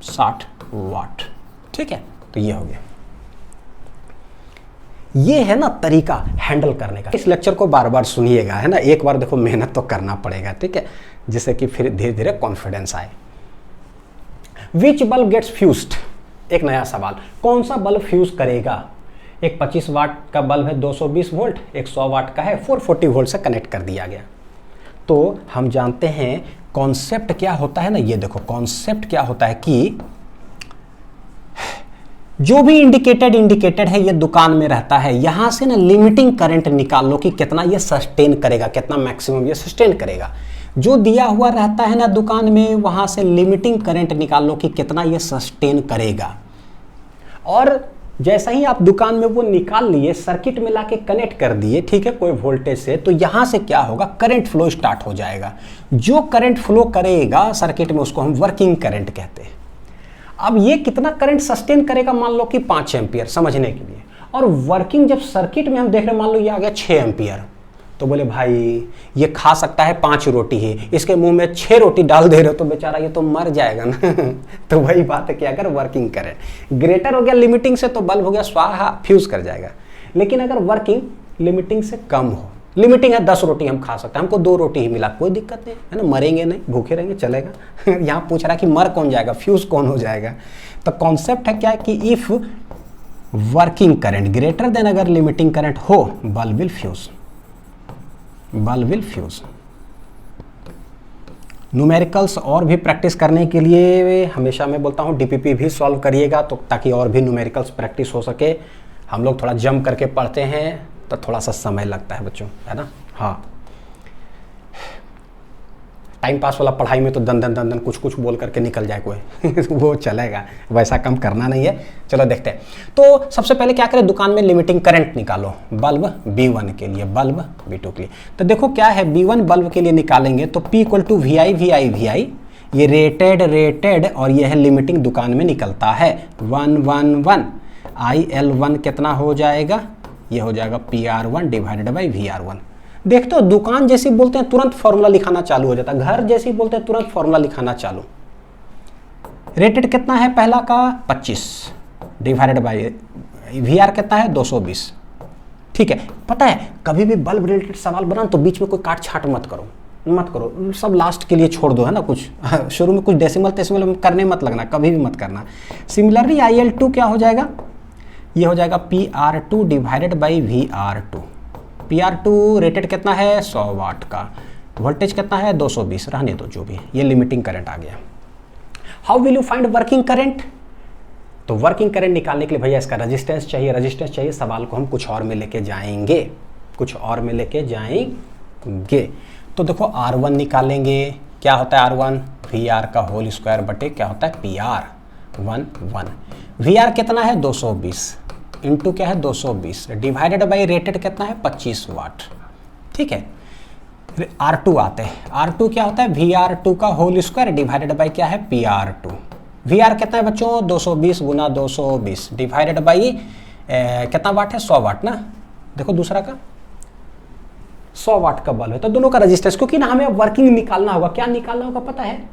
60 वाट। ठीक है, तो ये हो गया। ये है ना तरीका हैंडल करने का। इस लेक्चर को बार बार सुनिएगा, है ना, एक बार देखो मेहनत तो करना पड़ेगा, ठीक है, जिससे कि फिर धीरे धीरे कॉन्फिडेंस आए। विच बल्ब गेट्स फ्यूज्ड, एक नया सवाल, कौन सा बल्ब फ्यूज करेगा। एक 25 वाट का बल्ब है, 220 वोल्ट, एक 100 वाट का है, 440 वोल्ट से कनेक्ट कर दिया गया। तो हम जानते हैं कॉन्सेप्ट क्या होता है ना, ये देखो कॉन्सेप्ट क्या होता है कि जो भी इंडिकेटेड है ये दुकान में रहता है, यहां से ना लिमिटिंग करंट निकाल लो कि कितना ये सस्टेन करेगा, कितना मैक्सिमम ये सस्टेन करेगा। जो दिया हुआ रहता है ना दुकान में, वहां से लिमिटिंग करंट निकाल लो कि कितना ये सस्टेन करेगा। और जैसा ही आप दुकान में वो निकाल लिए, सर्किट में लाके कनेक्ट कर दिए, ठीक है, कोई वोल्टेज से, तो यहां से क्या होगा, करंट फ्लो स्टार्ट हो जाएगा। जो करंट फ्लो करेगा सर्किट में उसको हम वर्किंग करंट कहते हैं। अब ये कितना करंट सस्टेन करेगा, मान लो कि 5 एम्पियर समझने के लिए, और वर्किंग जब सर्किट में हम देख रहे हैं, मान लो ये आ गया 6 एम्पियर, तो बोले भाई ये खा सकता है 5 रोटी ही, इसके मुंह में 6 रोटी डाल दे रहे हो तो बेचारा ये तो मर जाएगा ना। तो वही बात है कि अगर वर्किंग करे, ग्रेटर हो गया लिमिटिंग से तो बल्ब हो गया स्वाहा, फ्यूज कर जाएगा। लेकिन अगर वर्किंग लिमिटिंग से कम हो, लिमिटिंग है 10 रोटी हम खा सकते हैं, हमको 2 रोटी ही मिला, कोई दिक्कत नहीं है ना, मरेंगे नहीं, भूखे रहेंगे, चलेगा। यहाँ पूछ रहा है कि मर कौन जाएगा, फ्यूज कौन हो जाएगा। तो कॉन्सेप्ट है क्या है कि if working current greater than अगर लिमिटिंग करंट हो, bulb will fuse, bulb will fuse. Numericals और भी प्रैक्टिस करने के लिए हमेशा मैं बोलता हूँ डीपीपी भी सॉल्व करिएगा, तो ताकि और भी न्यूमेरिकल्स प्रैक्टिस हो सके। हम लोग थोड़ा जंप करके पढ़ते हैं तो थोड़ा सा समय लगता है बच्चों, है ना। हाँ, टाइम पास वाला पढ़ाई में तो दन कुछ बोल करके निकल जाए कोई वो चलेगा, वैसा कम करना नहीं है। चलो देखते हैं। तो सबसे पहले क्या करें, दुकान में लिमिटिंग करंट निकालो, बल्ब B1 के लिए, बल्ब B2 के लिए। तो देखो क्या है, B1 बल्ब के लिए निकालेंगे तो P इक्वल टू VI, ये रेटेड और ये है लिमिटिंग, दुकान में निकलता है 111। IL1 कितना हो जाएगा, ये हो जाएगा PR1 डिवाइडेड बाई VR1। देखते हो दुकान जैसी बोलते हैं तुरंत फॉर्मूला लिखाना चालू हो जाता है, घर जैसी बोलते हैं तुरंत फॉर्मूला लिखाना चालू। रेटेड कितना है पहला का 25 डिवाइडेड बाई VR कितना है 220। ठीक है, पता है कभी भी बल्ब रिलेटेड सवाल बना तो बीच में कोई काट छाट मत करो, सब लास्ट के लिए छोड़ दो, है ना। कुछ शुरू में कुछ डेसिमल करने मत लगना, कभी भी मत करना। सिमिलरली IL2 क्या हो जाएगा, ये हो जाएगा PR2 divided by VR2। PR2 rated कितना है 100 वाट का, वोल्टेज कितना है 220, रहने दो जो भी, ये लिमिटिंग करंट आ गया। How will you find working current, तो वर्किंग करंट निकालने के लिए भैया इसका रेजिस्टेंस चाहिए। सवाल को हम कुछ और में लेके जाएंगे, तो देखो R1 निकालेंगे, क्या होता है R1, VR का होल स्क्वायर बटे क्या होता है PR1। VR कितना है 220 इंटू क्या है 220 डिवाइडेड बाई रेटेड कितना है 25 वाट। ठीक है, R2 आते हैं, R2 क्या होता है VR2 का होल स्क्वायर डिवाइडेड बाई क्या है PR2। VR कितना है बच्चों 220 गुना 220 डिवाइडेड बाई कितना वाट है 100 वाट ना। देखो दूसरा का 100 वाट का बल्ब है तो दोनों का रेजिस्टेंस, क्योंकि ना हमें वर्किंग निकालना होगा। क्या निकालना होगा पता है?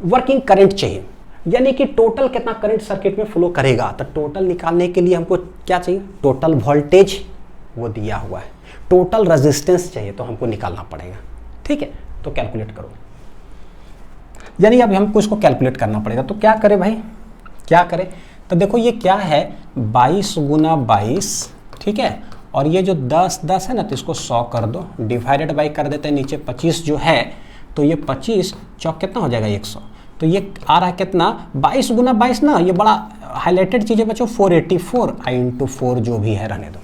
वर्किंग करंट चाहिए, यानी कि टोटल कितना करंट सर्किट में फ्लो करेगा। तो टोटल निकालने के लिए हमको क्या चाहिए? टोटल वोल्टेज वो दिया हुआ है, टोटल रेजिस्टेंस चाहिए तो हमको निकालना पड़ेगा। ठीक है, तो कैलकुलेट करो, यानी अब हमको इसको कैलकुलेट करना पड़ेगा। तो क्या करें भाई, क्या करें? तो देखो ये क्या है, 22 गुना 22, ठीक है, और ये जो 10 10 है ना, तो इसको 100 कर दो, डिवाइडेड बाई कर देते हैं नीचे 25 जो है, तो ये 25 चौक कितना हो जाएगा 100। तो ये आ रहा है कितना, 22 गुना 22 ना, ये बड़ा हाईलाइटेड चीज़ है बच्चों, 484 आई इंटू 4 जो भी है रहने दो,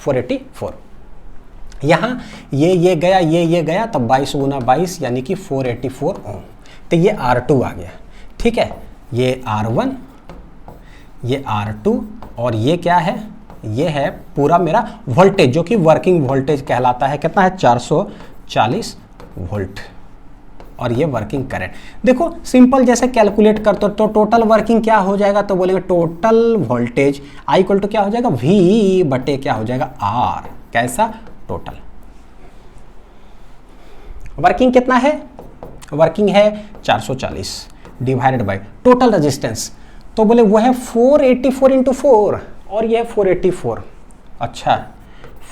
484। यहाँ ये गया, ये गया, तब 22 गुना 22 यानी कि 484 ओम। तो ये R2 आ गया, ठीक है, ये R1, ये R2, और ये क्या है? ये है पूरा मेरा वोल्टेज जो कि वर्किंग वोल्टेज कहलाता है। कितना है? 440 वोल्ट, और ये वर्किंग करंट। देखो सिंपल जैसे कैलकुलेट कर तो टोटल वर्किंग क्या हो जाएगा? तो बोलेंगे total voltage I equal to क्या हो जाएगा? V बटे क्या हो जाएगा? R। कैसा? टोटल वर्किंग कितना है? वर्किंग है 440 डिवाइडेड बाय टोटल रेजिस्टेंस, तो बोले वो है 484 इंटू 4, और ये है 484। अच्छा,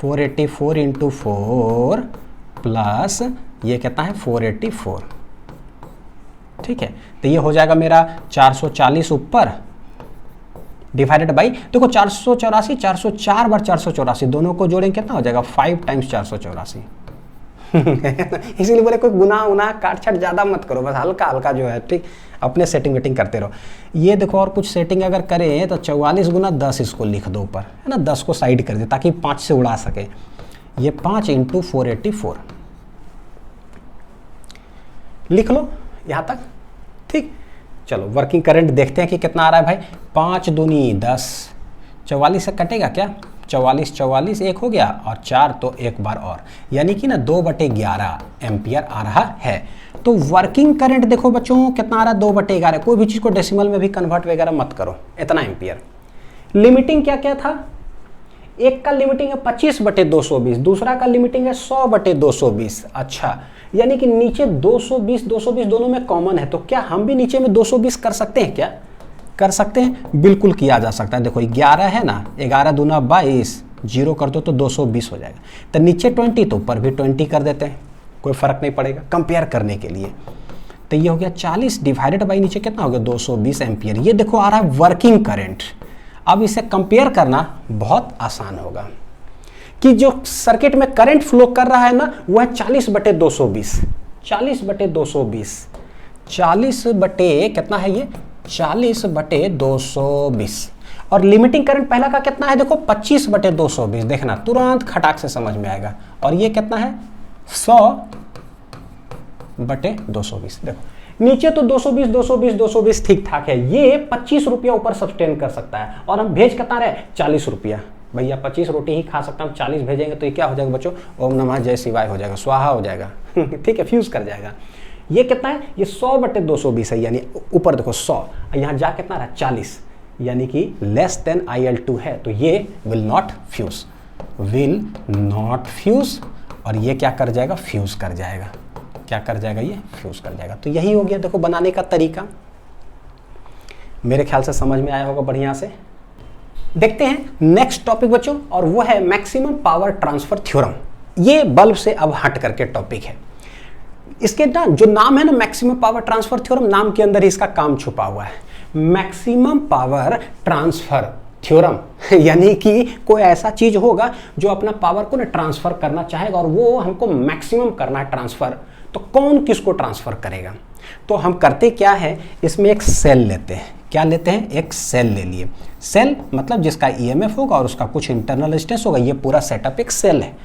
484 इंटू 4 प्लस ये कितना है? 484, ठीक है। तो ये हो जाएगा मेरा 440 ऊपर डिवाइडेड बाई, देखो 484, 404 बार 484, दोनों को जोड़ेंगे कितना हो जाएगा? 5 टाइम्स 484। इसीलिए बोले कोई गुना उना काट छाट ज़्यादा मत करो, बस हल्का हल्का जो है, ठीक, अपने सेटिंग वेटिंग करते रहो। ये देखो और कुछ सेटिंग अगर करें तो 44 गुना 10 इसको लिख दो ऊपर, है ना, 10 को साइड कर दे ताकि 5 से उड़ा सके। ये 5 इंटू 484 लिख लो यहाँ तक, ठीक। चलो वर्किंग करंट देखते हैं कि कितना आ रहा है भाई। 5 दूनी 10, 44 से कटेगा क्या? 44 44 एक हो गया, और 4 तो एक बार और, यानी कि ना 2/11 एम्पियर आ रहा है। तो वर्किंग करंट देखो बच्चों कितना आ रहा है? 2/11। कोई भी चीज़ को डेसिमल में भी कन्वर्ट वगैरह मत करो, इतना एम्पियर। लिमिटिंग क्या क्या था? एक का लिमिटिंग है 25/220, दूसरा का लिमिटिंग है 100/220। अच्छा, यानी कि नीचे 220 220 दोनों में कॉमन है, तो क्या हम भी नीचे में 220 कर सकते हैं? क्या कर सकते हैं? बिल्कुल किया जा सकता है। देखो 11 है ना, 11 दूना 22, 0 कर दो तो 220 हो जाएगा। तो नीचे 20 तो ऊपर भी 20 कर देते हैं, कोई फर्क नहीं पड़ेगा कंपेयर करने के लिए। तो ये हो गया 40 डिवाइडेड बाई नीचे कितना हो गया? 220 एम्पियर। ये देखो आ रहा है वर्किंग करंट। अब इसे कंपेयर करना बहुत आसान होगा कि जो सर्किट में करंट फ्लो कर रहा है ना, वो है 40/220, 40/220, 40 बटे कितना है ये? 40/220। और लिमिटिंग करंट पहला का कितना है? देखो 25/220, देखना तुरंत खटाक से समझ में आएगा। और ये कितना है? 100/220। देखो नीचे तो 220 220 220 ठीक ठाक है, ये 25 रुपया ऊपर सस्टेन कर सकता है, और हम भेज कितना रहे? 40 रुपया। भैया 25 रोटी ही खा सकता हूँ, 40 भेजेंगे तो ये क्या हो जाएगा बच्चों? ओम नमः जय शिवाय हो जाएगा, स्वाहा हो जाएगा। ठीक है, फ्यूज कर जाएगा। ये कितना है? ये 100/220 है, यानी ऊपर देखो 100, यहाँ जा कितना रहा? 40, यानी कि लेस देन IL2 है, तो ये will not fuse, will not fuse. और ये क्या कर जाएगा? फ्यूज कर जाएगा। क्या कर जाएगा? ये फ्यूज कर जाएगा। तो यही हो गया देखो बनाने का तरीका। मेरे ख्याल से समझ में आया होगा बढ़िया से। देखते हैं नेक्स्ट टॉपिक बच्चों, और वो है मैक्सिमम पावर ट्रांसफर थ्योरम। ये बल्ब से अब हट करके टॉपिक है। इसके ना जो नाम है ना, मैक्सिमम पावर ट्रांसफर थ्योरम, नाम के अंदर ही इसका काम छुपा हुआ है। मैक्सिमम पावर ट्रांसफर थ्योरम यानी कि कोई ऐसा चीज होगा जो अपना पावर को ना ट्रांसफर करना चाहेगा, और वो हमको मैक्सिमम करना है ट्रांसफर। तो कौन किसको ट्रांसफर करेगा? तो हम करते क्या है, इसमें एक सेल लेते हैं। क्या लेते हैं? एक सेल ले लिए। सेल मतलब जिसका EMF होगा और उसका कुछ इंटरनल रेजिस्टेंस होगा। ये पूरा सेटअप एक सेल है।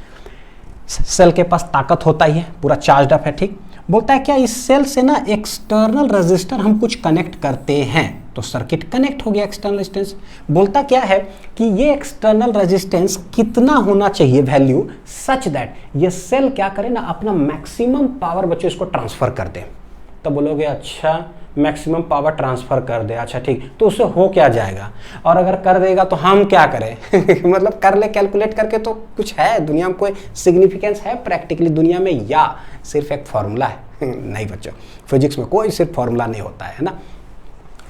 सेल के पास ताकत होता ही है, पूरा चार्ज अप है, ठीक। बोलता है क्या इस सेल से ना एक्सटर्नल रेजिस्टर हम कुछ कनेक्ट करते हैं तो सर्किट कनेक्ट हो गया एक्सटर्नल रेजिस्टेंस। बोलता क्या है कि ये एक्सटर्नल रेजिस्टेंस कितना होना चाहिए वैल्यू, सच दैट ये सेल क्या करे ना अपना मैक्सिमम पावर बच्चों इसको ट्रांसफर कर दे। तो बोलोगे अच्छा मैक्सिमम पावर ट्रांसफर कर दे। अच्छा ठीक, तो उससे हो क्या जाएगा, और अगर कर देगा तो हम क्या करें मतलब कर ले कैलकुलेट करके, तो कुछ है दुनिया में, कोई सिग्निफिकेंस है प्रैक्टिकली दुनिया में, या सिर्फ एक फॉर्मूला है नहीं बच्चों, फिजिक्स में कोई सिर्फ फॉर्मूला नहीं होता है ना।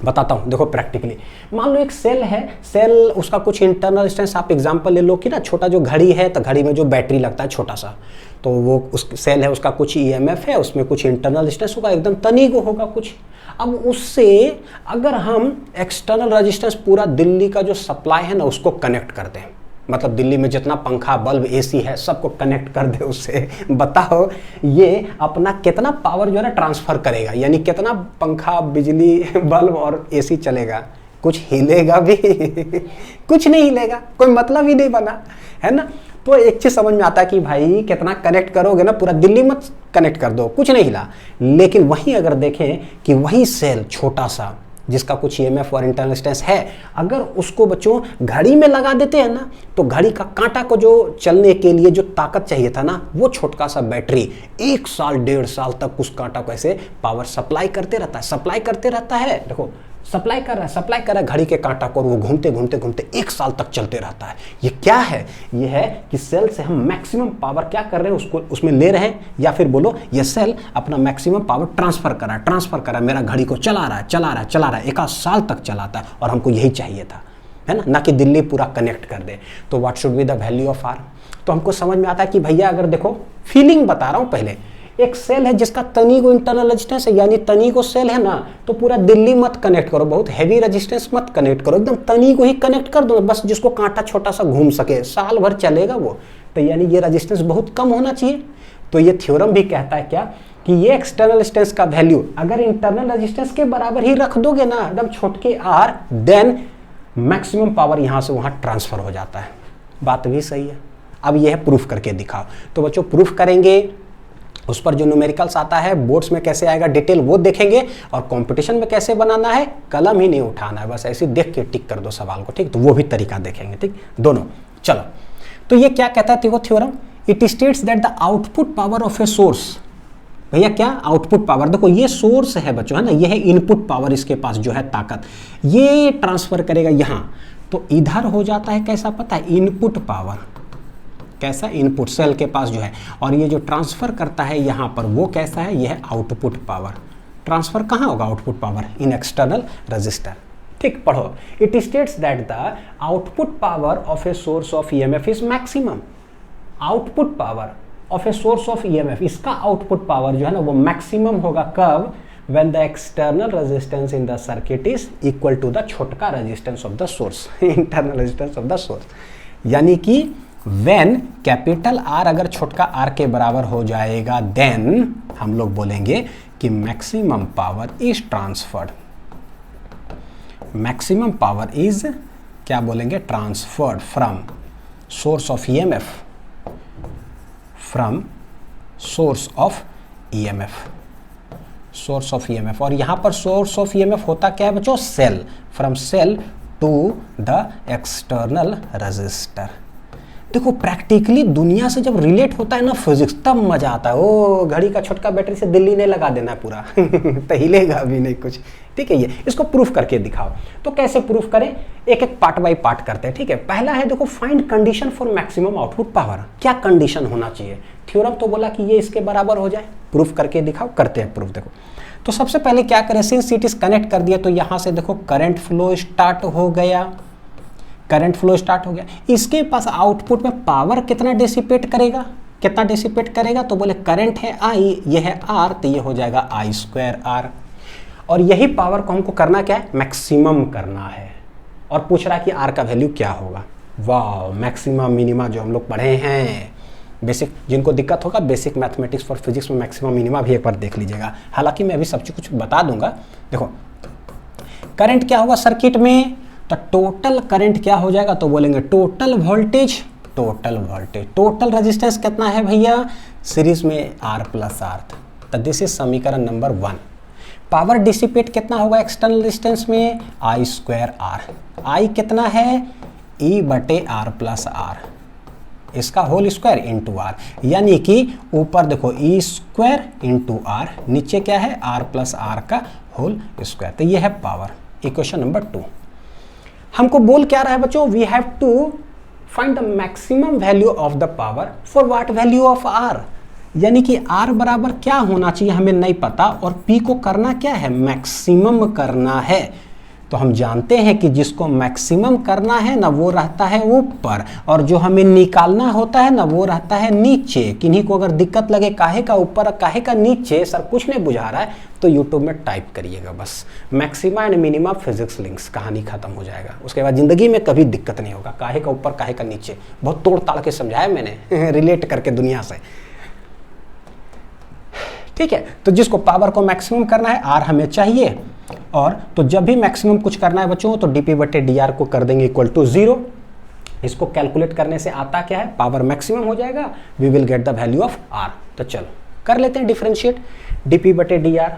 बताता हूँ, देखो प्रैक्टिकली मान लो एक सेल है, सेल उसका कुछ इंटरनल डिस्टेंस, आप एग्जांपल ले लो कि ना छोटा जो घड़ी है, तो घड़ी में जो बैटरी लगता है छोटा सा, तो वो उस सेल है, उसका कुछ ईएमएफ है, उसमें कुछ इंटरनल डिस्टेंस होगा, एकदम तनिक होगा कुछ। अब उससे अगर हम एक्सटर्नल रेजिस्टेंस पूरा दिल्ली का जो सप्लाई है ना उसको कनेक्ट कर दें, मतलब दिल्ली में जितना पंखा बल्ब एसी है सबको कनेक्ट कर दे उससे, बताओ ये अपना कितना पावर जो है ना ट्रांसफर करेगा, यानी कितना पंखा बिजली बल्ब और एसी चलेगा, कुछ हिलेगा भी कुछ नहीं हिलेगा, कोई मतलब ही नहीं बना, है ना। तो एक चीज समझ में आता है कि भाई कितना कनेक्ट करोगे ना, पूरा दिल्ली मत कनेक्ट कर दो, कुछ नहीं हिला। लेकिन वहीं अगर देखें कि वही सेल छोटा सा जिसका कुछ ईएमएफ और इंटरनल डिस्टेंस है, अगर उसको बच्चों घड़ी में लगा देते हैं ना, तो घड़ी का कांटा को जो चलने के लिए जो ताकत चाहिए था ना, वो छोटका सा बैटरी 1 साल 1.5 साल तक उस कांटा को ऐसे पावर सप्लाई करते रहता है। देखो सप्लाई कर रहा है घड़ी के कांटा को, और वो घूमते घूमते घूमते 1 साल तक चलते रहता है। ये क्या है, ये है कि सेल से हम मैक्सिमम पावर क्या कर रहे हैं, उसको उसमें ले रहे हैं, या फिर बोलो ये सेल अपना मैक्सिमम पावर ट्रांसफर कर रहा है, मेरा घड़ी को चला रहा है 1 साल तक चलाता है, और हमको यही चाहिए था, है ना कि दिल्ली पूरा कनेक्ट कर दे। तो what should be the value of R. तो हमको समझ में आता है कि भैया अगर देखो फीलिंग बता रहा हूँ, पहले एक सेल है जिसका तनिक इंटरनल रेजिस्टेंस है, यानी तनिक सेल है ना, तो पूरा दिल्ली मत कनेक्ट करो, बहुत हैवी रेजिस्टेंस मत कनेक्ट करो, एकदम तनिक ही कनेक्ट कर दो, बस जिसको कांटा छोटा सा घूम सके, साल भर चलेगा वो। तो यानी ये रेजिस्टेंस बहुत कम होना चाहिए। तो ये थ्योरम भी कहता है क्या, कि ये एक्सटर्नल रेजिस्टेंस का वैल्यू अगर इंटरनल रेजिस्टेंस के बराबर ही रख दोगे ना, एकदम छोटके आर, देन मैक्सिमम पावर यहां से वहां ट्रांसफर हो जाता है। बात भी सही है। अब यह है प्रूफ करके दिखाओ। तो बच्चों प्रूफ करेंगे, उस पर जो न्यूमेरिकल्स आता है बोर्ड्स में कैसे आएगा डिटेल वो देखेंगे, और कंपटीशन में कैसे बनाना है, कलम ही नहीं उठाना है, बस ऐसे देख के टिक कर दो सवाल को, ठीक। तो वो भी तरीका देखेंगे, ठीक दोनों। चलो तो ये क्या कहता है देखो theorem, it states that the output power of a source. भैया क्या आउटपुट पावर, देखो ये सोर्स है बच्चों, है ना, ये है इनपुट पावर, इसके पास जो है ताकत, ये ट्रांसफर करेगा यहाँ, तो इधर हो जाता है कैसा पता है, इनपुट पावर, कैसा इनपुट सेल के पास जो है, और ये जो ट्रांसफर करता है यहाँ पर वो कैसा है, ये है आउटपुट पावर। ट्रांसफर कहाँ होगा आउटपुट पावर, इन एक्सटर्नल रजिस्टर, ठीक। पढ़ो, it states that the output power of a source of EMF is maximum. Output power of a source of EMF, इसका आउटपुट पावर जो है ना वो मैक्सिमम होगा कब, when the external resistance in the circuit is equal to the छोटका resistance of the source internal resistance of the source, यानी कि when कैपिटल R अगर छोटका R के बराबर हो जाएगा, then हम लोग बोलेंगे कि maximum power is transferred, maximum power is क्या बोलेंगे, transferred from source of EMF, from source of EMF, source of EMF. और यहां पर सोर्स ऑफ ईएमएफ होता क्या है बच्चों, cell, from cell to the external resistor. देखो प्रैक्टिकली दुनिया से जब रिलेट होता है ना फिजिक्स, तब मजा आता है। ओ घड़ी का छोटका बैटरी से दिल्ली नहीं लगा देना पूरा तो हिलेगा भी नहीं कुछ, ठीक है। ये इसको प्रूफ करके दिखाओ। तो कैसे प्रूफ करें, एक एक पार्ट बाय पार्ट करते हैं, ठीक है। पहला है देखो, find condition for maximum output power. क्या कंडीशन होना चाहिए, थ्योरम तो बोला कि ये इसके बराबर हो जाए, प्रूफ करके दिखाओ। करते हैं प्रूफ। देखो तो सबसे पहले क्या करें, सिंस इट इज कनेक्ट कर दिया तो यहां से देखो करंट फ्लो स्टार्ट हो गया, करंट फ्लो स्टार्ट हो गया। इसके पास आउटपुट में पावर कितना डिसिपेट करेगा, कितना डिसिपेट करेगा, तो बोले करंट है आई, ये है आर, तो ये हो जाएगा आई स्क्वायर आर। और यही पावर को हमको करना क्या है, मैक्सिमम करना है। और पूछ रहा है कि आर का वैल्यू क्या होगा। वाह, मैक्सिमम मिनिमा जो हम लोग पढ़े हैं बेसिक, जिनको दिक्कत होगा बेसिक मैथमेटिक्स फॉर फिजिक्स में मैक्सिमम मिनिमा भी एक बार देख लीजिएगा। हालांकि मैं अभी सब चीज कुछ बता दूंगा। देखो करंट क्या होगा सर्किट में, तो टोटल करंट क्या हो जाएगा, तो बोलेंगे total voltage, total voltage. Total resistance कितना है भैया, सीरीज में आर प्लस आर, तो दिस इज समीकरण नंबर 1। पावर डिसिपेट कितना होगा एक्सटर्नल रेजिस्टेंस में, आई स्क्वायर आर। आई कितना है, ई बटे आर प्लस आर, इसका होल स्क्वायर इंटू आर, यानी कि ऊपर देखो ई स्क्वायर इंटू आर, नीचे क्या है आर प्लस आर का होल स्क्वायर। तो ये है पावर, इक्वेशन नंबर 2। हमको बोल क्या रहा है बच्चों, we have to find the maximum value of the power for what value of R, यानी कि आर बराबर क्या होना चाहिए हमें नहीं पता, और पी को करना क्या है, मैक्सिमम करना है। तो हम जानते हैं कि जिसको मैक्सिमम करना है ना वो रहता है ऊपर, और जो हमें निकालना होता है ना वो रहता है नीचे। किन्हीं को अगर दिक्कत लगे काहे का ऊपर काहे का नीचे, सर कुछ नहीं बुझा रहा है, तो यूट्यूब में टाइप करिएगा बस maxima and minima physics links, कहानी खत्म हो जाएगा। उसके बाद जिंदगी में कभी दिक्कत नहीं होगा, काहे का ऊपर काहे का नीचे, बहुत तोड़ ताड़ के समझाया मैंने रिलेट करके दुनिया से, ठीक है। तो जिसको पावर को मैक्सिमम करना है, आर हमें चाहिए, और तो जब भी मैक्सिमम कुछ करना है बच्चों तो डीपी बटे डी आर को कर देंगे इक्वल टू 0। इसको कैलकुलेट करने से आता क्या है, पावर मैक्सिमम हो जाएगा, we will get the value of R. तो चलो कर लेते हैं डिफरेंशिएट, डीपी बटे डी आर,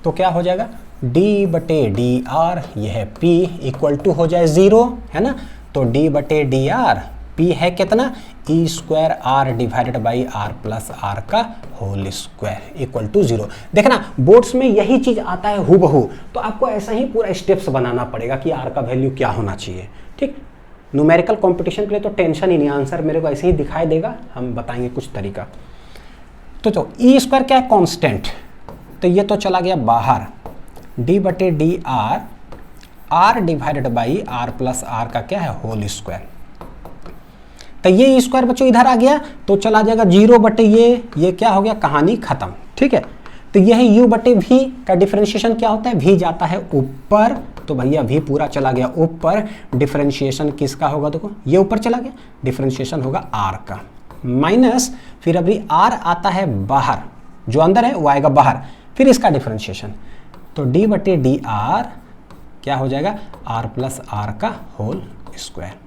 तो क्या हो जाएगा, डी बटे डी आर, यह है पी इक्वल टू हो जाए 0, है ना। तो डी बटे डी आर, पी है कितना, E square R divided by R plus R का होल स्क्वायर इक्वल टू 0। देखना बोर्ड्स में यही चीज आता है हूबहू, तो आपको ऐसा ही पूरा स्टेप्स बनाना पड़ेगा कि आर का वैल्यू क्या होना चाहिए, ठीक। न्यूमेरिकल कंपटीशन के लिए तो टेंशन ही नहीं, आंसर मेरे को ऐसे ही दिखाई देगा, हम बताएंगे कुछ तरीका। तो ई स्क्वायर क्या है, कॉन्स्टेंट, तो ये तो चला गया बाहर, डी बटे D R, R divided by R plus R का क्या है, होल स्क्वायर। तो ये स्क्वायर बच्चों इधर आ गया तो चला जाएगा 0 बटे ये क्या हो गया, कहानी खत्म, ठीक है। तो यह है u बटे v का डिफरेंशिएशन क्या होता है, v जाता है ऊपर, तो भैया v पूरा चला गया ऊपर, डिफरेंशिएशन किसका होगा, देखो ये ऊपर चला गया, डिफरेंशिएशन होगा r का, माइनस फिर अभी r आता है बाहर, जो अंदर है वो आएगा बाहर, फिर इसका डिफरेंशिएशन, तो d बटे डी आर क्या हो जाएगा, r प्लस आर का होल स्क्वायर,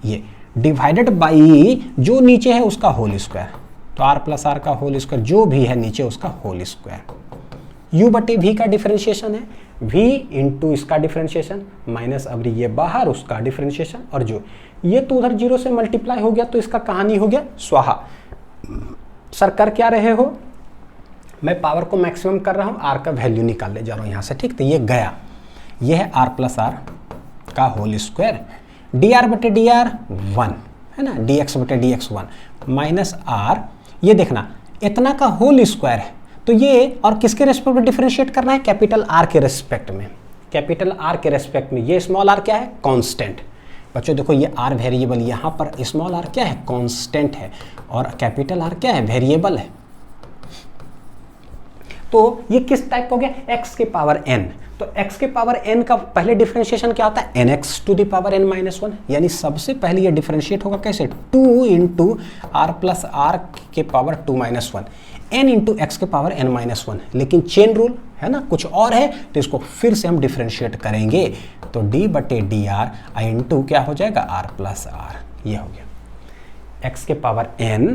ये डिवाइडेड बाई जो नीचे है उसका होल स्क्वायर, तो r प्लस आर का होल स्क्वायर जो भी है नीचे उसका होल स्क्वायर। u बटे v का डिफरेंशिएशन है, v इंटू इसका डिफरेंशिएशन माइनस अब ये बाहर उसका डिफरेंशिएशन, और जो ये तो उधर 0 से मल्टीप्लाई हो गया तो इसका कहानी हो गया स्वाहा। सर कर क्या रहे हो, मैं पावर को मैक्सिमम कर रहा हूँ, r का वैल्यू निकालने जा रहा हूँ यहाँ से, ठीक। तो ये गया, ये है r प्लस आर का होल स्क्वायर, डी आर बटे डी आर 1 है ना, डी एक्स बटे डी एक्स 1 माइनस आर, ये देखना इतना का होल स्क्वायर है, तो ये और किसके रेस्पेक्ट में डिफरेंशिएट करना है, कैपिटल आर के रेस्पेक्ट में, कैपिटल आर के रेस्पेक्ट में। ये स्मॉल आर क्या है, कांस्टेंट। बच्चों देखो ये आर वेरिएबल, यहाँ पर स्मॉल आर क्या है, कांस्टेंट है, और कैपिटल आर क्या है, वेरिएबल है। तो ये किस टाइप हो गया, एक्स के पावर एन, तो x के पावर n का पहले डिफरेंशिएशन क्या होता है, nx to the power n minus 1, यानी सबसे पहले ये डिफरेंशिएट होगा कैसे, 2 इंटू आर प्लस आर के power 2 minus 1, n into X के पावर n माइनस 1, लेकिन चेन रूल है ना, कुछ और है, तो इसको फिर से हम डिफरेंशिएट करेंगे, तो d बटे डी आर इंटू क्या हो जाएगा, r प्लस आर, ये हो गया x के पावर n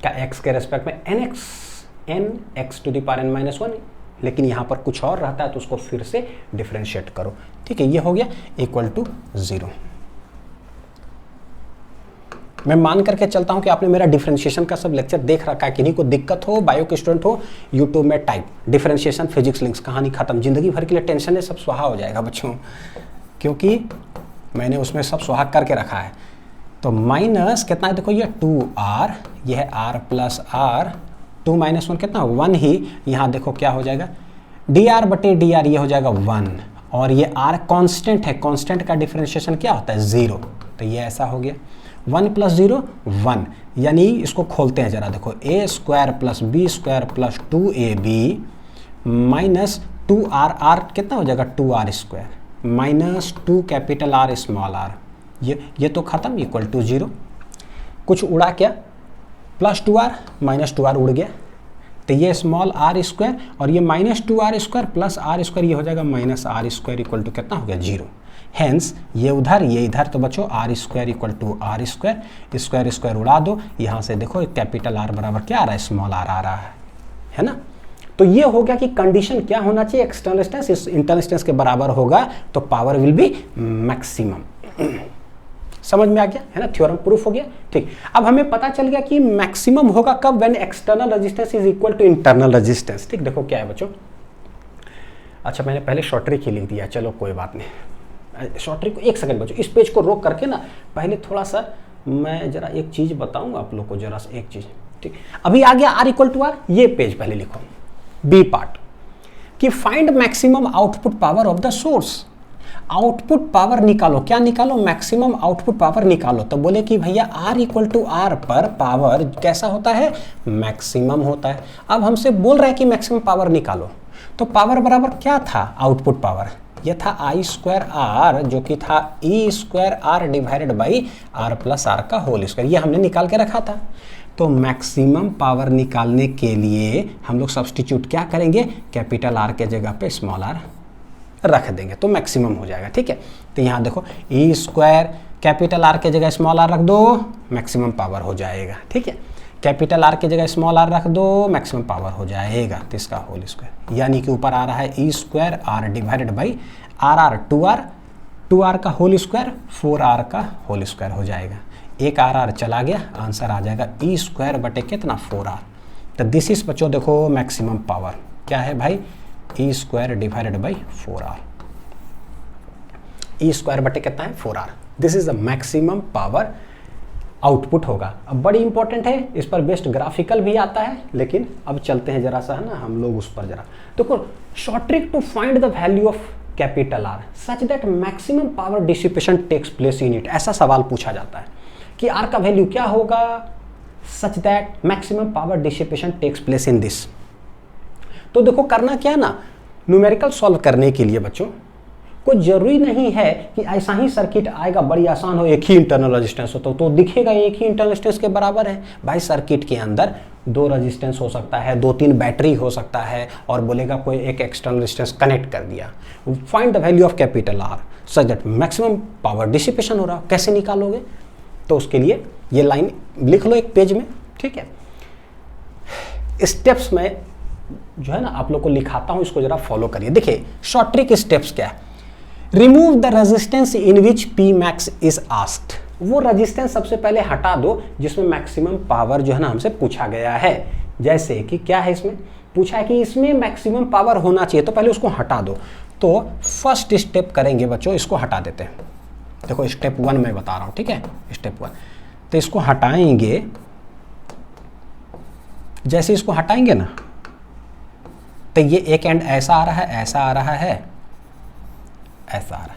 का x के रेस्पेक्ट में n x to the power n minus 1, लेकिन यहाँ पर कुछ और रहता है तो उसको फिर से डिफरेंशिएट करो, ठीक है। ये हो गया इक्वल टू 0। मैं मान करके चलता हूँ कि आपने मेरा डिफरेंशिएशन का सब लेक्चर देख रखा है, किन्हीं को दिक्कत हो, बायो के स्टूडेंट हो, यूट्यूब में टाइप डिफरेंशिएशन फिजिक्स लिंक्स, कहानी खत्म, जिंदगी भर के लिए टेंशन है सब सुहा हो जाएगा बच्चों, क्योंकि मैंने उसमें सब सुहा करके रखा है। तो माइनस कितना है, देखो ये 2r, ये है r प्लस आर, 2 माइनस 1 कितना 1 ही, यहाँ देखो क्या हो जाएगा, डी आर बटे डी आर, ये हो जाएगा 1, और ये r कांस्टेंट है, कांस्टेंट का डिफरेंशिएशन क्या होता है 0, तो ये ऐसा हो गया 1 प्लस 0 1, यानी इसको खोलते हैं जरा, देखो a square plus B square plus 2ab minus 2r, r कितना हो जाएगा 2r square minus 2 capital R small r, ये तो खत्म इक्वल टू 0, कुछ उड़ा क्या, प्लस 2r माइनस 2r उड़ गया, तो ये स्मॉल r स्क्वायर और ये minus 2r square plus r square, ये हो जाएगा minus r square equal to कितना हो गया 0। हेंस ये उधर ये इधर, तो बच्चों r square equal to r square, square square उड़ा दो, यहाँ से देखो कैपिटल R बराबर क्या आ रहा है, स्मॉल r आ रहा है ना। तो ये हो गया कि कंडीशन क्या होना चाहिए, एक्सटर्नल डिस्टेंस इंटरनल डिस्टेंस के बराबर होगा, तो पावर विल बी मैक्सिमम। समझ में आ गया है ना, थ्योरम प्रूफ हो गया, ठीक। अब हमें पता चल गया कि मैक्सिमम होगा कब, when external resistance is equal to internal resistance, ठीक। देखो क्या है बच्चों, अच्छा मैंने पहले शॉर्ट ट्रिक ही लिख दिया, चलो कोई बात नहीं। शॉर्ट ट्रिक को एक सेकंड बच्चों, इस पेज को रोक करके ना पहले थोड़ा सा मैं जरा एक चीज़ बताऊंगा आप लोग को, जरा सा एक चीज़, ठीक। अभी आ गया R इक्वल टू आर, ये पेज पहले लिखो, बी पार्ट कि find maximum output power of the source. Output power निकालो, क्या निकालो? मैक्सिमम आउटपुट पावर निकालो। तो बोले कि भैया R इक्वल टू आर पर पावर कैसा होता है? मैक्सिमम होता है। अब हमसे बोल रहा है कि मैक्सिमम पावर निकालो, तो पावर बराबर क्या था? आउटपुट पावर ये था आई स्क्वायर आर, जो कि था E square R divided by R plus R का होल स्क्वायर, ये हमने निकाल के रखा था। तो मैक्सिमम पावर निकालने के लिए हम लोग सब्सटीट्यूट क्या करेंगे? कैपिटल आर के जगह पे स्मॉल आर रख देंगे तो मैक्सिमम हो जाएगा, ठीक है। तो यहाँ देखो ई स्क्वायर कैपिटल आर के जगह स्मॉल आर रख दो, मैक्सिमम पावर हो जाएगा, ठीक है। कैपिटल आर के जगह स्मॉल आर रख दो, मैक्सिमम पावर हो जाएगा, तो इसका होल स्क्वायर, यानी कि ऊपर आ रहा है E square R divided by R R, two R का होल स्क्वायर 4r का होल स्क्वायर हो जाएगा। एक आर चला गया, आंसर आ जाएगा ई स्क्वायर बटे कितना? 4r। तो दिस इज बच्चों देखो मैक्सिमम पावर क्या है भाई? E square divided by 4r। E square बटे कितना है? 4r। This is the maximum power output होगा। अब बड़ी इंपॉर्टेंट है, इस पर बेस्ट ग्राफिकल भी आता है, लेकिन अब चलते हैं जरा सा है ना हम लोग उस पर जरा। देखो short trick to find the value of capital R such that maximum power dissipation takes place in it. ऐसा सवाल पूछा जाता है कि आर का वैल्यू क्या होगा such that maximum power dissipation takes place in this. तो देखो करना क्या ना, न्यूमेरिकल सॉल्व करने के लिए बच्चों कोई जरूरी नहीं है कि ऐसा ही सर्किट आएगा बड़ी आसान हो, एक ही इंटरनल रेजिस्टेंस हो तो दिखेगा एक ही इंटरनल रेजिस्टेंस के बराबर है। भाई सर्किट के अंदर 2 रेजिस्टेंस हो सकता है, 2-3 बैटरी हो सकता है, और बोलेगा कोई एक एक्सटर्नल रेजिस्टेंस कनेक्ट कर दिया। Find the value of capital R such that maximum power dissipation हो रहा, कैसे निकालोगे? तो उसके लिए ये लाइन लिख लो एक पेज में, ठीक है। स्टेप्स में जो है ना आप लोग को लिखाता हूं, इसको जरा फॉलो करिए। देखिए शॉर्ट ट्रिक स्टेप्स क्या है? Remove the resistance in which P max is asked. वो रेजिस्टेंस सबसे पहले हटा दो जिसमें मैक्सिमम पावर जो है ना हमसे पूछा गया है। जैसे कि क्या है, इसमें पूछा है कि इसमें मैक्सिमम पावर होना चाहिए, तो पहले उसको हटा दो। तो फर्स्ट स्टेप करेंगे बच्चों, इसको हटा देते हैं। देखो स्टेप 1 मैं बता रहा हूं, ठीक है, स्टेप 1। तो इसको हटाएंगे, जैसे इसको हटाएंगे ना तो ये एक एंड ऐसा आ रहा है, ऐसा आ रहा है, ऐसा आ रहा है।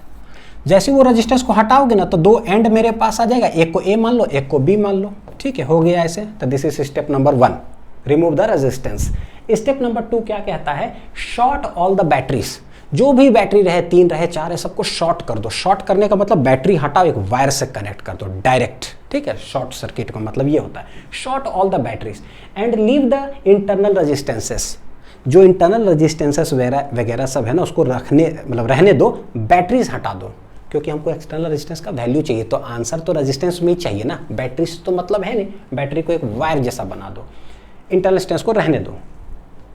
जैसे वो रेजिस्टेंस को हटाओगे ना तो 2 एंड मेरे पास आ जाएगा, एक को ए मान लो, एक को बी मान लो, ठीक है, हो गया ऐसे। तो this is step number 1, remove the resistance. Step number 2 क्या कहता है? Short all the batteries. जो भी बैटरी रहे, 3 रहे, 4 है, सबको शॉर्ट कर दो। शॉर्ट करने का मतलब बैटरी हटाओ, एक वायर से कनेक्ट कर दो डायरेक्ट, ठीक है। शॉर्ट सर्किट का मतलब ये होता है, short all the batteries and leave the internal resistances. जो इंटरनल रेजिस्टेंसेस वगैरह सब है ना उसको रहने दो, बैटरीज हटा दो, क्योंकि हमको एक्सटर्नल रेजिस्टेंस का वैल्यू चाहिए। तो आंसर तो रेजिस्टेंस में ही चाहिए ना, बैटरीज तो मतलब है नहीं, बैटरी को एक वायर जैसा बना दो, इंटरनल रेजिस्टेंस को रहने दो।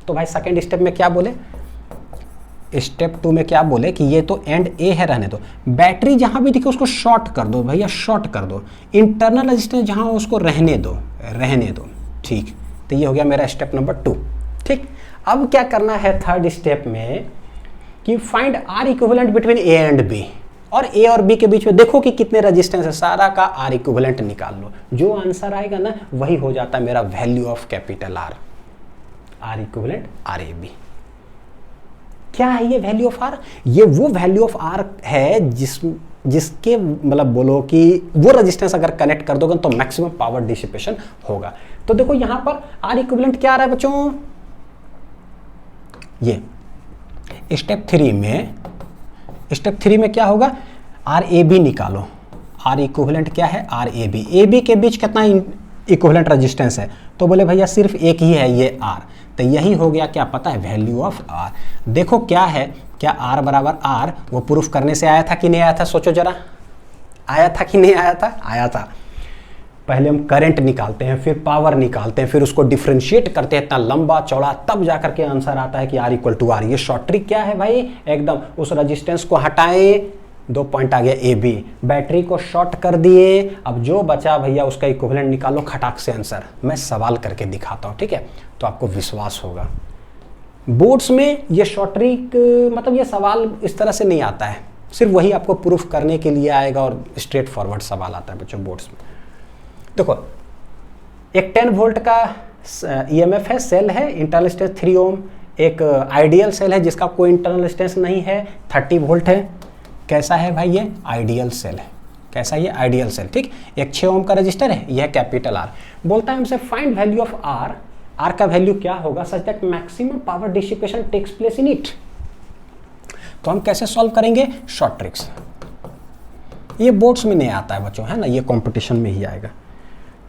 तो भाई सेकेंड स्टेप में क्या बोले? स्टेप 2 में क्या बोले कि ये तो एंड ए है, रहने दो। बैटरी जहां भी दिखे उसको शॉर्ट कर दो भैया, शॉर्ट कर दो। इंटरनल रेजिस्टेंस जहां हो उसको रहने दो, रहने दो, ठीक। तो ये हो गया मेरा स्टेप नंबर 2, ठीक। अब क्या करना है थर्ड स्टेप में कि find R equivalent between A and B. और ए और बी के बीच में देखो कि कितने रेजिस्टेंस है, सारा का आर इक्विवेलेंट निकाल लो। जो आंसर आएगा ना वही हो जाता है मेरा value of capital R, R equivalent R A B. क्या है ये वैल्यू ऑफ आर? ये वो वैल्यू ऑफ आर है जिसके मतलब बोलो कि वो रेजिस्टेंस अगर कनेक्ट कर दोगे तो मैक्सिमम पावर डिसिपेशन होगा। तो देखो यहां पर आर इक्विवेलेंट क्या आ रहा है बच्चों? ये स्टेप 3 में क्या होगा? आर ए बी निकालो। आर इक्विवेलेंट क्या है? R A B. A B के बीच कितना इक्विवेलेंट रेजिस्टेंस है? तो बोले भैया सिर्फ एक ही है, ये आर। तो यही हो गया क्या पता है? Value of R. देखो क्या है, क्या आर बराबर आर वो प्रूफ करने से आया था कि नहीं आया था? सोचो जरा, आया था कि नहीं आया था? आया था। पहले हम करंट निकालते हैं, फिर पावर निकालते हैं, फिर उसको डिफरेंशिएट करते हैं इतना लंबा चौड़ा, तब जाकर के आंसर आता है कि आर इक्वल टू आर। ये शॉर्ट ट्रिक क्या है भाई? एकदम उस रेजिस्टेंस को हटाए, 2 पॉइंट आ गया ए बी, बैटरी को शॉर्ट कर दिए, अब जो बचा भैया उसका इक्विवेलेंट निकालो, खटाक से आंसर। मैं सवाल करके दिखाता हूँ, ठीक है, तो आपको विश्वास होगा। बोर्ड्स में ये शॉर्ट ट्रिक मतलब ये सवाल इस तरह से नहीं आता है, सिर्फ वही आपको प्रूफ करने के लिए आएगा और स्ट्रेट फॉरवर्ड सवाल आता है बच्चों बोर्ड्स में। देखो एक 10 वोल्ट का ईएमएफ है, सेल है, इंटरनल रेजिस्टेंस 3 ओम, एक आइडियल सेल है जिसका कोई इंटरनल रेजिस्टेंस नहीं है, 30 वोल्ट है। कैसा है भाई ये? आइडियल सेल है। कैसा ये? आइडियल सेल, ठीक। एक 6 ओम का रजिस्टर है, यह कैपिटल आर। बोलता है हमसे find value of R, R का वैल्यू क्या होगा such that maximum power dissipation takes place in it. तो हम कैसे सॉल्व करेंगे? Short tricks. ये बोर्ड्स में नहीं आता है बच्चों, है ना, ये कंपटीशन में ही आएगा।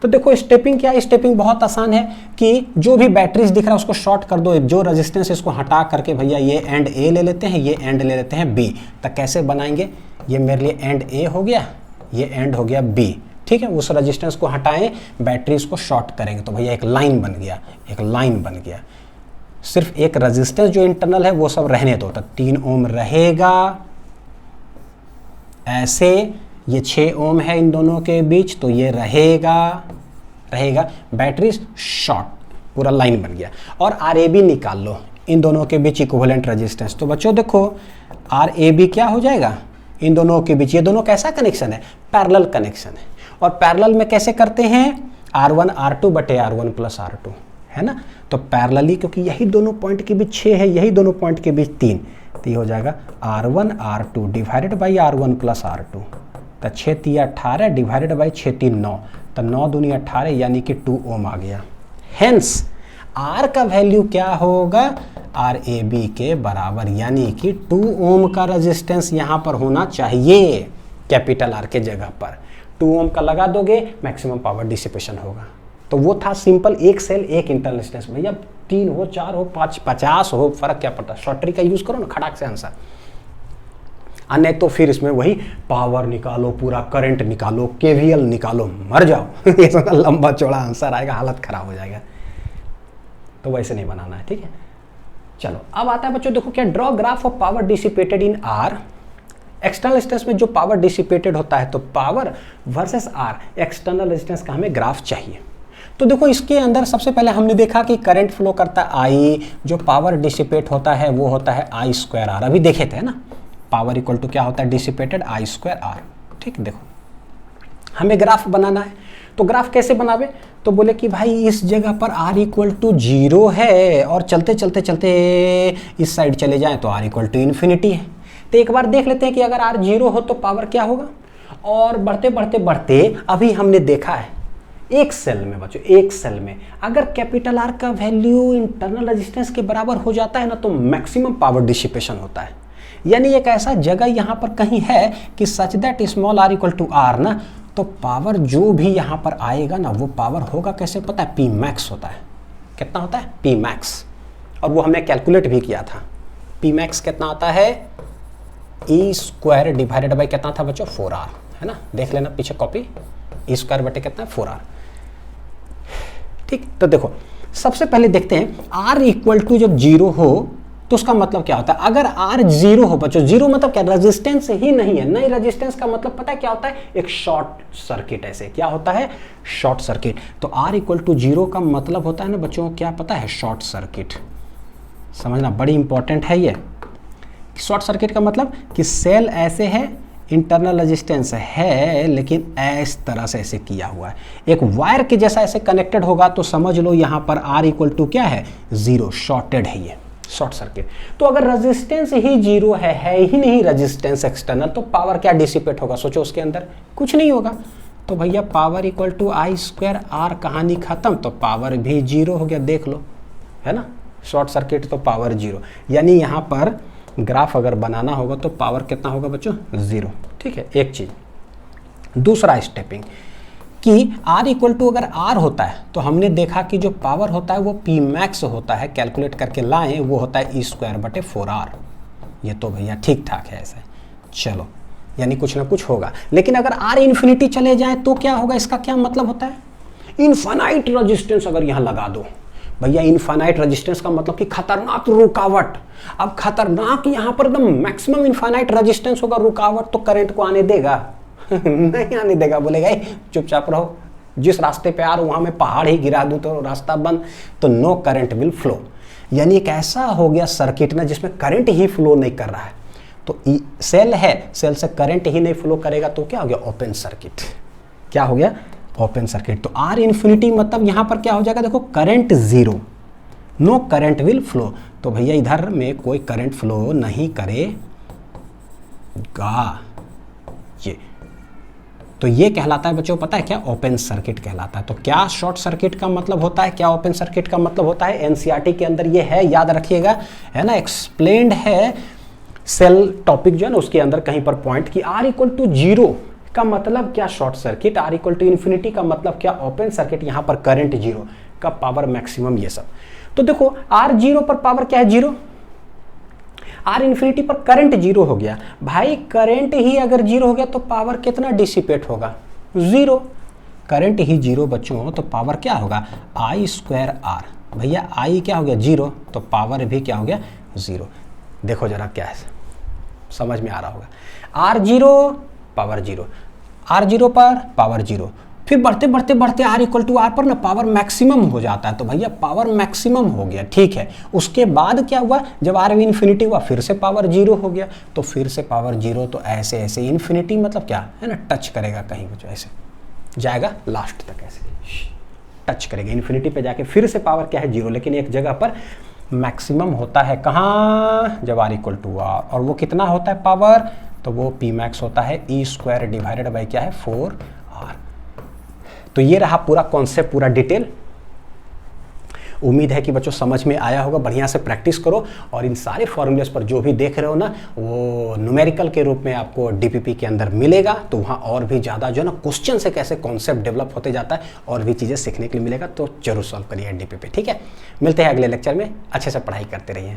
तो देखो स्टेपिंग क्या है? स्टेपिंग बहुत आसान है कि जो भी बैटरीज दिख रहा है उसको शॉर्ट कर दो, जो रेजिस्टेंस इसको हटा करके भैया ये एंड ए ले लेते हैं, ये एंड ले लेते हैं बी। तो कैसे बनाएंगे? ये मेरे लिए एंड ए हो गया, ये एंड हो गया बी, ठीक है। उस रेजिस्टेंस को हटाएं, बैटरीज को शॉर्ट करेंगे तो भैया एक लाइन बन गया, एक लाइन बन गया। सिर्फ एक रेजिस्टेंस जो इंटरनल है वो सब रहने दो, तो 3 ओम रहेगा ऐसे, ये 6 ओम है इन दोनों के बीच तो ये रहेगा, बैटरीज शॉर्ट, पूरा लाइन बन गया। और आर ए बी निकाल लो, इन दोनों के बीच इक्विवेलेंट रेजिस्टेंस। तो बच्चों देखो आर ए बी क्या हो जाएगा इन दोनों के बीच? ये दोनों कैसा कनेक्शन है? पैरेलल कनेक्शन है। और पैरेलल में कैसे करते हैं? R1 R2 बटे R1 प्लस R2, है ना। तो पैरेलली क्योंकि यही दोनों पॉइंट के बीच 6 है, यही दोनों पॉइंट के बीच 3, तो ये हो जाएगा R1 R2 divided by R1 plus R2। तो 6 3 18 डिवाइडेड बाई 6 3 9, तो 9 दूनी 18 यानी कि 2 ओम आ गया। हेंस R का वैल्यू क्या होगा? आर ए बी के बराबर, यानी कि 2 ओम का रेजिस्टेंस यहाँ पर होना चाहिए कैपिटल आर के जगह पर। 2 ओम का लगा दोगे, मैक्सिमम पावर डिसिपेशन होगा। तो वो था सिंपल, एक सेल एक इंटरनल रेजिस्टेंस। भैया 3 हो 4 हो 5 50 हो, फर्क क्या पड़ता है? शॉर्ट ट्रिक का यूज करो ना, खड़ाक से आंसर। अन्य तो फिर इसमें वही पावर निकालो, पूरा करंट निकालो, केवीएल निकालो, मर जाओ ये सब लंबा चौड़ा आंसर आएगा, हालत खराब हो जाएगा। तो वैसे नहीं बनाना है, ठीक है। चलो अब आता है बच्चों, देखो क्या, draw graph of power dissipated in R. External resistance में जो पावर डिसिपेटेड होता है, तो power versus R, external resistance का हमें ग्राफ चाहिए। तो देखो इसके अंदर सबसे पहले हमने देखा कि करंट फ्लो करता है आई, जो पावर डिसिपेट होता है वो होता है आई स्क्वायर आर। अभी देखे थे ना, पावर इक्वल टू क्या होता है? डिसिपेटेड आई स्क्वायर आर, ठीक। देखो हमें ग्राफ बनाना है, तो ग्राफ कैसे बनावे? तो बोले कि भाई इस जगह पर r इक्वल टू 0 है और चलते चलते चलते इस साइड चले जाएं तो r इक्वल टू इन्फिनिटी है। तो एक बार देख लेते हैं कि अगर r 0 हो तो पावर क्या होगा। और बढ़ते बढ़ते बढ़ते अभी हमने देखा है एक सेल में बच्चों, एक सेल में अगर कैपिटल R का वैल्यू इंटरनल रेजिस्टेंस के बराबर हो जाता है ना, तो मैक्सिमम पावर डिसिपेशन होता है। यानी एक ऐसा जगह यहाँ पर कहीं है कि such that small r equal to r ना, तो पावर जो भी यहाँ पर आएगा ना, वो पावर होगा कैसे पता है? P मैक्स होता है। कितना होता है? P max. और वो हमने कैलकुलेट भी किया था। P मैक्स कितना आता है? E स्क्वायर डिवाइडेड बाई कितना था बच्चों? 4R, है ना। देख लेना पीछे कॉपी, E स्क्वायर बटे कितना है? 4R, ठीक। तो देखो सबसे पहले देखते हैं R इक्वल टू जब 0 हो तो उसका मतलब क्या होता है? अगर R 0 हो बच्चों, 0 मतलब क्या? रेजिस्टेंस ही नहीं है। नहीं रेजिस्टेंस का मतलब पता है क्या होता है? एक शॉर्ट सर्किट। ऐसे क्या होता है? Short circuit. तो R इक्वल टू 0 का मतलब होता है ना बच्चों, क्या पता है? Short circuit. समझना बड़ी इंपॉर्टेंट है ये। शॉर्ट सर्किट का मतलब कि सेल ऐसे है, इंटरनल रेजिस्टेंस है लेकिन इस तरह से ऐसे किया हुआ है, एक वायर के जैसा ऐसे कनेक्टेड होगा, तो समझ लो यहाँ पर R इक्वल टू क्या है? 0, शॉर्टेड है ये, शॉर्ट सर्किट। तो अगर रेजिस्टेंस ही 0 है ही नहीं रेजिस्टेंस एक्सटर्नल, तो पावर क्या डिसिपेट होगा? सोचो उसके अंदर कुछ नहीं होगा। तो भैया power equal to I square R, कहानी खत्म। तो पावर भी 0 हो गया, देख लो, है ना। शॉर्ट सर्किट तो पावर 0, यानी यहाँ पर ग्राफ अगर बनाना होगा तो पावर कितना होगा बच्चों? 0, ठीक है। एक चीज, दूसरा स्टेपिंग कि R इक्वल टू अगर R होता है तो हमने देखा कि जो पावर होता है वो P मैक्स होता है, कैलकुलेट करके लाएं, वो होता है E स्क्वायर बटे 4R। ये तो भैया ठीक ठाक है ऐसे। चलो, यानी कुछ ना कुछ होगा। लेकिन अगर R इन्फिनिटी चले जाए तो क्या होगा? इसका क्या मतलब होता है? इनफाइनाइट रेजिस्टेंस अगर यहाँ लगा दो भैया, इनफाइनाइट रेजिस्टेंस का मतलब कि खतरनाक रुकावट। अब खतरनाक यहाँ पर एकदम मैक्सिमम इनफाइनाइट रेजिस्टेंस होगा, रुकावट तो करंट को आने देगा? नहीं आने देगा, बोलेगा चुपचाप रहो, जिस रास्ते पे आ रहा हूँ वहाँ मैं पहाड़ ही गिरा दूँ तो रास्ता बंद, तो नो करंट विल फ्लो। यानी एक ऐसा हो गया सर्किट ना जिसमें करंट ही फ्लो नहीं कर रहा है। तो सेल है, सेल से करंट ही नहीं फ्लो करेगा तो क्या हो गया, ओपन सर्किट। क्या हो गया, ओपन सर्किट। तो आर इन्फिनिटी मतलब यहां पर क्या हो जाएगा, देखो current zero, no current will flow. तो भैया इधर में कोई करंट फ्लो नहीं करेगा ये। तो ये कहलाता है बच्चों, पता है क्या, ओपन सर्किट कहलाता है। तो क्या शॉर्ट सर्किट का मतलब होता है, क्या ओपन सर्किट का मतलब होता है, एनसीईआरटी के अंदर ये है, याद रखिएगा, है ना, एक्सप्लेन्ड है सेल टॉपिक जो है ना उसके अंदर कहीं पर पॉइंट कि आर इक्वल टू जीरो का मतलब क्या short circuit, R equal to infinity का मतलब क्या ओपन सर्किट, यहां पर करंट जीरो का पावर मैक्सिमम, ये सब। तो देखो आर जीरो पर पावर क्या है, जीरो, आर इन्फिनिटी पर करंट जीरो हो गया। भाई करंट ही अगर जीरो हो गया तो पावर कितना डिसिपेट होगा, जीरो। करंट ही जीरो बच्चों तो पावर क्या होगा, आई स्क्वायर आर। भैया आई क्या हो गया, जीरो, तो पावर भी क्या हो गया, जीरो। देखो जरा क्या है, समझ में आ रहा होगा। R zero power zero, R zero पर पावर जीरो, फिर बढ़ते बढ़ते बढ़ते आर इक्वल टू आर पर ना पावर मैक्सिमम हो जाता है। तो भैया पावर मैक्सिमम हो गया, ठीक है। उसके बाद क्या हुआ, जब आर इन्फिनिटी हुआ फिर से पावर जीरो हो गया, तो फिर से पावर जीरो, तो ऐसे ऐसे इन्फिनिटी मतलब क्या है ना, टच करेगा कहीं कुछ, ऐसे जाएगा लास्ट तक, ऐसे टच करेगा इन्फिनिटी पे जाके, फिर से पावर क्या है, जीरो। लेकिन एक जगह पर मैक्सिमम होता है, कहाँ, जब आर इक्वल टू आर, और वो कितना होता है पावर, तो वो पी मैक्स होता है ई स्क्वायर डिवाइडेड बाई क्या है, 4r। तो ये रहा पूरा कॉन्सेप्ट, पूरा डिटेल। उम्मीद है कि बच्चों समझ में आया होगा। बढ़िया से प्रैक्टिस करो और इन सारे फॉर्मूलेस पर जो भी देख रहे हो ना वो न्यूमेरिकल के रूप में आपको डीपीपी के अंदर मिलेगा। तो वहाँ और भी ज़्यादा जो है ना क्वेश्चन से कैसे कॉन्सेप्ट डेवलप होते जाता है और भी चीज़ें सीखने के लिए मिलेगा। तो जरूर सॉल्व करिए डीपीपी, ठीक है। मिलते हैं अगले लेक्चर में, अच्छे से पढ़ाई करते रहिए।